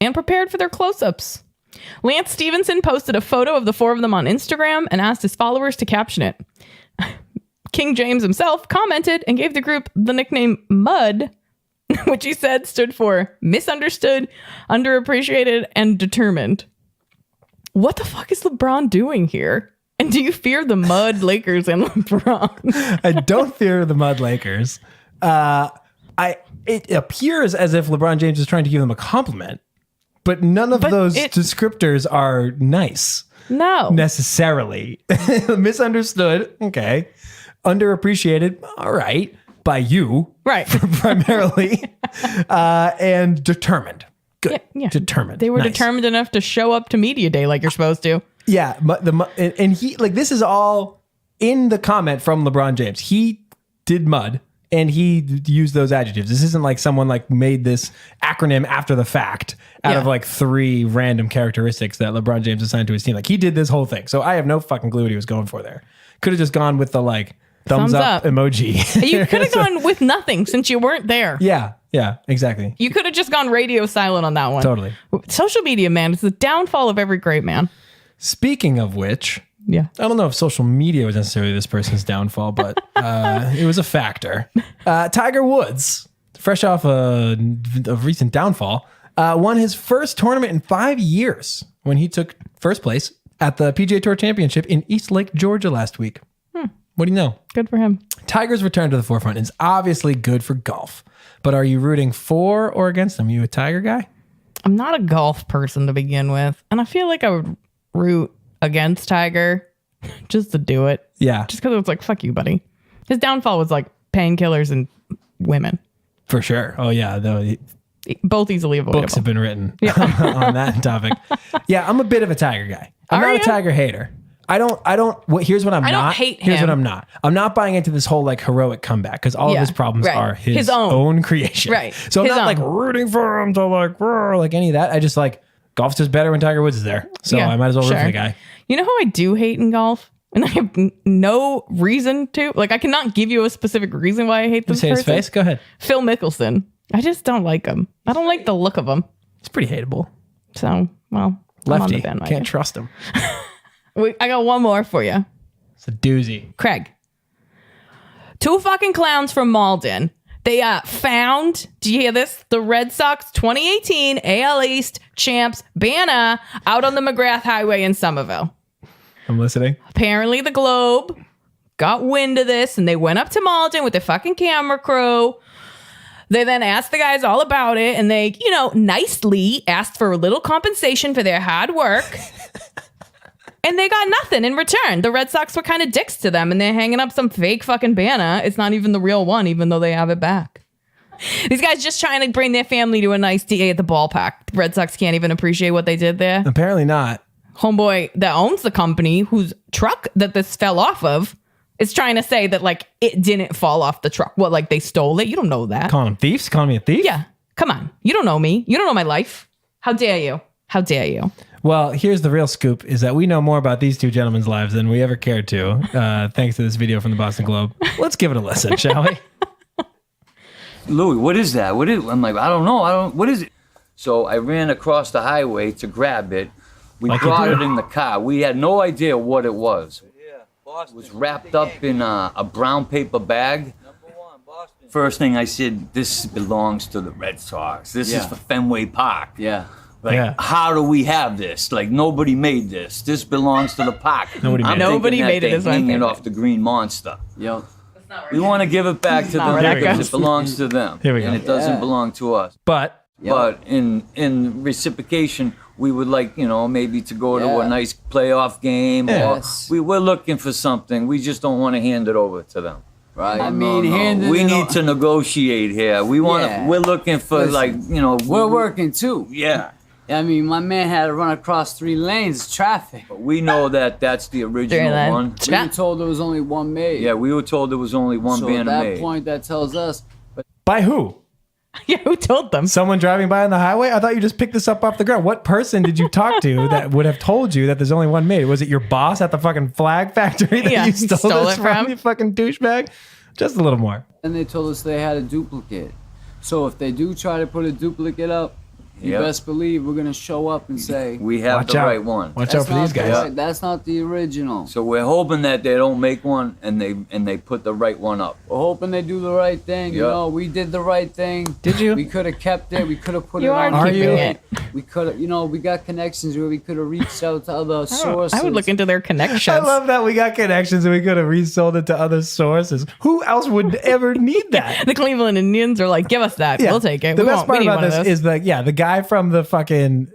[SPEAKER 1] and prepared for their close-ups. Lance Stevenson posted a photo of the four of them on Instagram and asked his followers to caption it. King James himself commented and gave the group the nickname Mud, which he said stood for misunderstood, underappreciated, and determined. What the fuck is LeBron doing here? And do you fear the Mud Lakers and LeBron?
[SPEAKER 2] I don't fear the Mud Lakers. It appears as if LeBron James is trying to give them a compliment, but none of those descriptors are nice.
[SPEAKER 1] No.
[SPEAKER 2] Necessarily. Misunderstood. Okay. Underappreciated. All right. By you.
[SPEAKER 1] Right.
[SPEAKER 2] Primarily. And determined. Good.
[SPEAKER 1] Yeah.
[SPEAKER 2] Determined.
[SPEAKER 1] They were
[SPEAKER 2] Nice.
[SPEAKER 1] determined enough to show up to Media Day like you're supposed to.
[SPEAKER 2] Yeah. And he, like, this is all in the comment from LeBron James. He did mud and he used those adjectives. This isn't like someone like made this acronym after the fact out of like 3 random characteristics that LeBron James assigned to his team. Like he did this whole thing. So I have no fucking clue what he was going for there. Could have just gone with the like thumbs up emoji.
[SPEAKER 1] You could have gone with nothing since you weren't there.
[SPEAKER 2] Yeah. Yeah, exactly.
[SPEAKER 1] You could have just gone radio silent on that one.
[SPEAKER 2] Totally.
[SPEAKER 1] Social media, man, it's the downfall of every great man.
[SPEAKER 2] Speaking of which,
[SPEAKER 1] Yeah.
[SPEAKER 2] I don't know if social media was necessarily this person's downfall, but it was a factor. Tiger Woods, fresh off a recent downfall, won his first tournament in 5 years when he took first place at the PGA Tour Championship in East Lake, Georgia last week. What do you know?
[SPEAKER 1] Good for him.
[SPEAKER 2] Tiger's return to the forefront is obviously good for golf, but are you rooting for or against him? Are you a Tiger guy?
[SPEAKER 1] I'm not a golf person to begin with, and I feel like I would root against Tiger just to do it.
[SPEAKER 2] Yeah,
[SPEAKER 1] Just because it's like, fuck you, buddy. His downfall was like painkillers and women.
[SPEAKER 2] for sure. Oh yeah, though.
[SPEAKER 1] Both easily avoidable.
[SPEAKER 2] Books have been written on that topic. Yeah, I'm a bit of a Tiger guy. I'm
[SPEAKER 1] Are
[SPEAKER 2] not
[SPEAKER 1] you?
[SPEAKER 2] a Tiger hater. Here's what I'm
[SPEAKER 1] I don't
[SPEAKER 2] not.
[SPEAKER 1] hate
[SPEAKER 2] Here's
[SPEAKER 1] him.
[SPEAKER 2] what I'm not. I'm not buying into this whole like heroic comeback because all of
[SPEAKER 1] Yeah,
[SPEAKER 2] his problems
[SPEAKER 1] right.
[SPEAKER 2] are his,
[SPEAKER 1] His own.
[SPEAKER 2] own creation.
[SPEAKER 1] Right.
[SPEAKER 2] So I'm
[SPEAKER 1] His
[SPEAKER 2] not like
[SPEAKER 1] own.
[SPEAKER 2] rooting for him to like roar, like any of that. I just like golf's just better when Tiger Woods is there. So
[SPEAKER 1] Yeah,
[SPEAKER 2] I might as well root for
[SPEAKER 1] sure.
[SPEAKER 2] the guy.
[SPEAKER 1] You know who I do hate in golf? And I have no reason to. Like, I cannot give you a specific reason why I hate this
[SPEAKER 2] Say his
[SPEAKER 1] person.
[SPEAKER 2] face. Go ahead.
[SPEAKER 1] Phil Mickelson. I just don't like him. I don't like the look of him.
[SPEAKER 2] It's pretty hateable.
[SPEAKER 1] So, well, I'm on
[SPEAKER 2] Lefty.
[SPEAKER 1] the bandwagon.
[SPEAKER 2] Can't trust him.
[SPEAKER 1] I got one more for you.
[SPEAKER 2] It's a doozy.
[SPEAKER 1] Craig. 2 fucking clowns from Malden. They found, do you hear this? The Red Sox 2018 AL East champs banner out on the McGrath Highway in Somerville.
[SPEAKER 2] I'm listening.
[SPEAKER 1] Apparently the Globe got wind of this and they went up to Malden with their fucking camera crew. They then asked the guys all about it and they, nicely asked for a little compensation for their hard work. And they got nothing in return. The Red Sox were kind of dicks to them and they're hanging up some fake fucking banner. It's not even the real one, even though they have it back. These guys just trying to bring their family to a nice day at the ballpark. The Red Sox can't even appreciate what they did there.
[SPEAKER 2] Apparently not.
[SPEAKER 1] Homeboy that owns the company whose truck that this fell off of is trying to say that like it didn't fall off the truck. What, like they stole it? You don't know that.
[SPEAKER 2] Calling them thieves? Calling me a thief?
[SPEAKER 1] Yeah. Come on. You don't know me. You don't know my life. How dare you? How dare you?
[SPEAKER 2] Well, here's the real scoop is that we know more about these two gentlemen's lives than we ever cared to, thanks to this video from the Boston Globe. Let's give it a listen, shall we?
[SPEAKER 8] Louis, what is that? What is? I'm like, I don't know. What is it? So I ran across the highway to grab it. We
[SPEAKER 2] Like you
[SPEAKER 8] brought
[SPEAKER 2] do.
[SPEAKER 8] it in the car. We had no idea what it was. It was wrapped up in a brown paper bag. First thing I said, this belongs to the Red Sox. This is for Fenway Park.
[SPEAKER 9] Yeah.
[SPEAKER 8] Like,
[SPEAKER 2] Yeah.
[SPEAKER 8] how do we have this? Like, nobody made this. This belongs to the park.
[SPEAKER 2] Nobody made it.
[SPEAKER 1] Nobody
[SPEAKER 8] thinking that
[SPEAKER 1] made it
[SPEAKER 8] they're
[SPEAKER 1] is my
[SPEAKER 8] hanging
[SPEAKER 1] favorite.
[SPEAKER 8] off the Green Monster.
[SPEAKER 9] Yep.
[SPEAKER 8] We want to give it back to
[SPEAKER 1] Not
[SPEAKER 8] them
[SPEAKER 1] right.
[SPEAKER 8] because it belongs to them.
[SPEAKER 2] Here we go.
[SPEAKER 8] And it doesn't
[SPEAKER 9] Yeah.
[SPEAKER 8] belong to us.
[SPEAKER 2] But
[SPEAKER 8] But in reciprocation, we would like, maybe to go to a
[SPEAKER 9] Yeah.
[SPEAKER 8] nice playoff game.
[SPEAKER 9] Yes.
[SPEAKER 8] Or we're looking for something. We just don't want to hand it over to them.
[SPEAKER 9] Right. I mean, handing
[SPEAKER 8] We
[SPEAKER 9] it
[SPEAKER 8] need
[SPEAKER 9] o-
[SPEAKER 8] to negotiate here. We want to.
[SPEAKER 9] Yeah.
[SPEAKER 8] We're looking for
[SPEAKER 9] Listen, We're working too.
[SPEAKER 8] Yeah.
[SPEAKER 9] I mean, my man had to run across 3 lanes, traffic.
[SPEAKER 8] But we know that that's the original
[SPEAKER 1] lanes.
[SPEAKER 8] one.
[SPEAKER 9] We were told there was only one made.
[SPEAKER 8] Yeah, we were told there was only one
[SPEAKER 9] So
[SPEAKER 8] banner
[SPEAKER 9] at that
[SPEAKER 8] made.
[SPEAKER 9] point, that tells us.
[SPEAKER 2] by who?
[SPEAKER 1] Yeah, who told them?
[SPEAKER 2] Someone driving by on the highway? I thought you just picked this up off the ground. What person did you talk to that would have told you that there's only one made? Was it your boss at the fucking flag factory that
[SPEAKER 1] Yeah,
[SPEAKER 2] you
[SPEAKER 1] he
[SPEAKER 2] stole
[SPEAKER 1] stole
[SPEAKER 2] this
[SPEAKER 1] it
[SPEAKER 2] from?
[SPEAKER 1] from?
[SPEAKER 2] You fucking douchebag. Just a little more.
[SPEAKER 9] And they told us they had a duplicate. So if they do try to put a duplicate up, you
[SPEAKER 8] Yep.
[SPEAKER 9] best believe we're gonna show up and say
[SPEAKER 8] We have
[SPEAKER 2] Watch
[SPEAKER 8] the
[SPEAKER 2] out.
[SPEAKER 8] right one.
[SPEAKER 2] Watch
[SPEAKER 9] that's
[SPEAKER 2] out for these
[SPEAKER 9] not the
[SPEAKER 2] guys.
[SPEAKER 9] right- that's not the original.
[SPEAKER 8] So we're hoping that they don't make one and they put the right one up.
[SPEAKER 9] We're hoping they do the right thing. You
[SPEAKER 8] Yep.
[SPEAKER 9] know, we did the right thing.
[SPEAKER 2] Did you?
[SPEAKER 9] We could have kept it. We could have put
[SPEAKER 1] You
[SPEAKER 9] it
[SPEAKER 1] are
[SPEAKER 9] on.
[SPEAKER 2] Are
[SPEAKER 1] keeping
[SPEAKER 2] you?
[SPEAKER 1] it.
[SPEAKER 9] We could have, we got connections where we could have reached out to other sources.
[SPEAKER 1] I would look into their connections.
[SPEAKER 2] I love that we got connections and we could have resold it to other sources. Who else would ever need that?
[SPEAKER 1] The Cleveland Indians are like, give us that. We'll take it.
[SPEAKER 2] The
[SPEAKER 1] we
[SPEAKER 2] best
[SPEAKER 1] won't,
[SPEAKER 2] part
[SPEAKER 1] we need
[SPEAKER 2] about
[SPEAKER 1] one of
[SPEAKER 2] this
[SPEAKER 1] those.
[SPEAKER 2] is the guy from the fucking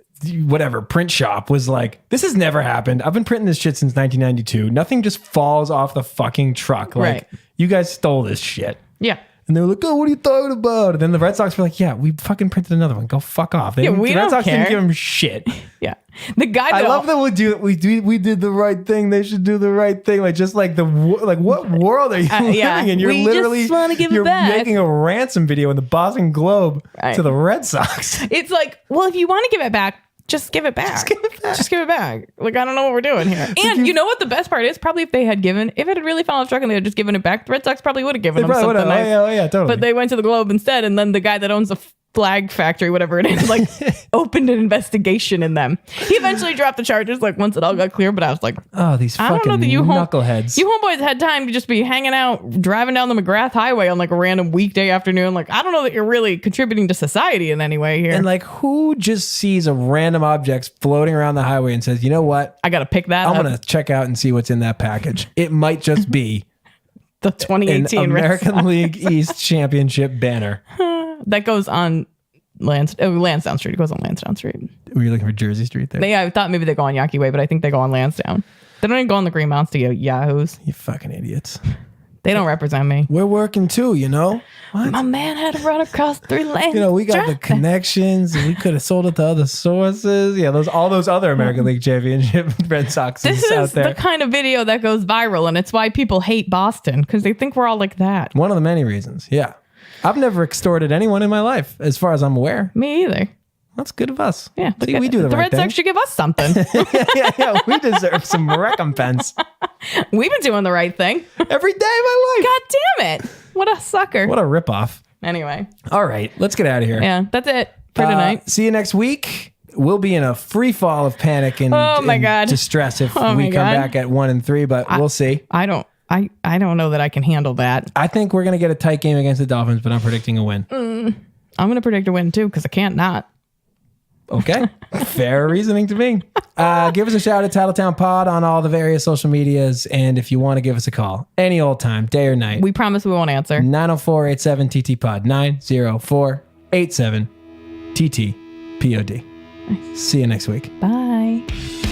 [SPEAKER 2] whatever print shop was like, this has never happened. I've been printing this shit since 1992. Nothing just falls off the fucking truck. Like,
[SPEAKER 1] Right.
[SPEAKER 2] you guys stole this shit.
[SPEAKER 1] Yeah.
[SPEAKER 2] And they were like, oh, what are you talking about? And then the Red Sox were like, yeah, we fucking printed another one. Go fuck off.
[SPEAKER 1] Yeah, we
[SPEAKER 2] the Red
[SPEAKER 1] don't
[SPEAKER 2] Sox didn't
[SPEAKER 1] care.
[SPEAKER 2] give him shit.
[SPEAKER 1] Yeah. The guy
[SPEAKER 2] I
[SPEAKER 1] that
[SPEAKER 2] love that we did the right thing. They should do the right thing. Like, just like like what world are you
[SPEAKER 1] yeah.
[SPEAKER 2] living in? You're
[SPEAKER 1] We just
[SPEAKER 2] literally
[SPEAKER 1] wanna give it
[SPEAKER 2] you're
[SPEAKER 1] back.
[SPEAKER 2] making a ransom video in the Boston Globe
[SPEAKER 1] Right.
[SPEAKER 2] to the Red Sox.
[SPEAKER 1] It's like, well, if you want to give it back, just give it back. Just give it back. Like, I don't know what we're doing here. And you know what the best part is? Probably if it had really fallen off the truck and they had just given it back, the Red Sox probably would have given them something
[SPEAKER 2] would've.
[SPEAKER 1] nice.
[SPEAKER 2] Oh yeah, totally.
[SPEAKER 1] But they went to the Globe instead, and then the guy that owns the flag factory, whatever it is, like opened an investigation in them. He eventually dropped the charges, like once it all got clear. But I was like,
[SPEAKER 2] oh, these
[SPEAKER 1] I don't
[SPEAKER 2] fucking
[SPEAKER 1] know that
[SPEAKER 2] knuckleheads.
[SPEAKER 1] you homeboys had time to just be hanging out, driving down the McGrath Highway on like a random weekday afternoon. Like, I don't know that you're really contributing to society in any way here.
[SPEAKER 2] and like, who just sees a random object floating around the highway and says, you know what?
[SPEAKER 1] I got to pick that
[SPEAKER 2] I'm
[SPEAKER 1] up.
[SPEAKER 2] gonna check out and see what's in that package. It might just be
[SPEAKER 1] The
[SPEAKER 2] an
[SPEAKER 1] 2018 Red
[SPEAKER 2] American
[SPEAKER 1] Sox.
[SPEAKER 2] League East Championship banner.
[SPEAKER 1] That goes on Lansdowne Street. It goes on Lansdowne Street.
[SPEAKER 2] Were you looking for Jersey Street there?
[SPEAKER 1] I thought maybe they go on Yaqui Way, but I think they go on Lansdowne. They don't even go on the Green Mounts to get yahoos.
[SPEAKER 2] You fucking idiots.
[SPEAKER 1] They don't represent me.
[SPEAKER 2] We're working too, you know? What?
[SPEAKER 1] My man had to run across 3 lanes.
[SPEAKER 2] You know, we got the connections and we could have sold it to other sources. Yeah, all those other American League Championship Red Sox
[SPEAKER 1] This
[SPEAKER 2] out
[SPEAKER 1] is
[SPEAKER 2] there.
[SPEAKER 1] the kind of video that goes viral, and it's why people hate Boston, because they think we're all like that.
[SPEAKER 2] One of the many reasons. Yeah. I've never extorted anyone in my life, as far as I'm aware.
[SPEAKER 1] Me either.
[SPEAKER 2] That's good of us.
[SPEAKER 1] Yeah.
[SPEAKER 2] See, we do the right
[SPEAKER 1] Red
[SPEAKER 2] thing.
[SPEAKER 1] Sox should give us something.
[SPEAKER 2] yeah, we deserve some recompense.
[SPEAKER 1] We've been doing the right thing.
[SPEAKER 2] Every day of my life.
[SPEAKER 1] God damn it. What a sucker.
[SPEAKER 2] What a ripoff.
[SPEAKER 1] Anyway.
[SPEAKER 2] All right, let's get out of here.
[SPEAKER 1] Yeah, that's it for tonight.
[SPEAKER 2] See you next week. We'll be in a free fall of panic and,
[SPEAKER 1] Oh my
[SPEAKER 2] and
[SPEAKER 1] God.
[SPEAKER 2] distress if
[SPEAKER 1] Oh
[SPEAKER 2] we
[SPEAKER 1] my
[SPEAKER 2] come
[SPEAKER 1] God.
[SPEAKER 2] back at 1-3, but we'll see.
[SPEAKER 1] I don't know that I can handle that.
[SPEAKER 2] I think we're going to get a tight game against the Dolphins, but I'm predicting a win.
[SPEAKER 1] I'm going to predict a win too, because I can't not.
[SPEAKER 2] Okay. Fair reasoning to me. Give us a shout at Tattletown Pod on all the various social medias. And if you want to give us a call, any old time, day or night,
[SPEAKER 1] We promise we won't answer.
[SPEAKER 2] 904-87-TT-POD. 904-87-TT-POD. See you next week.
[SPEAKER 1] Bye.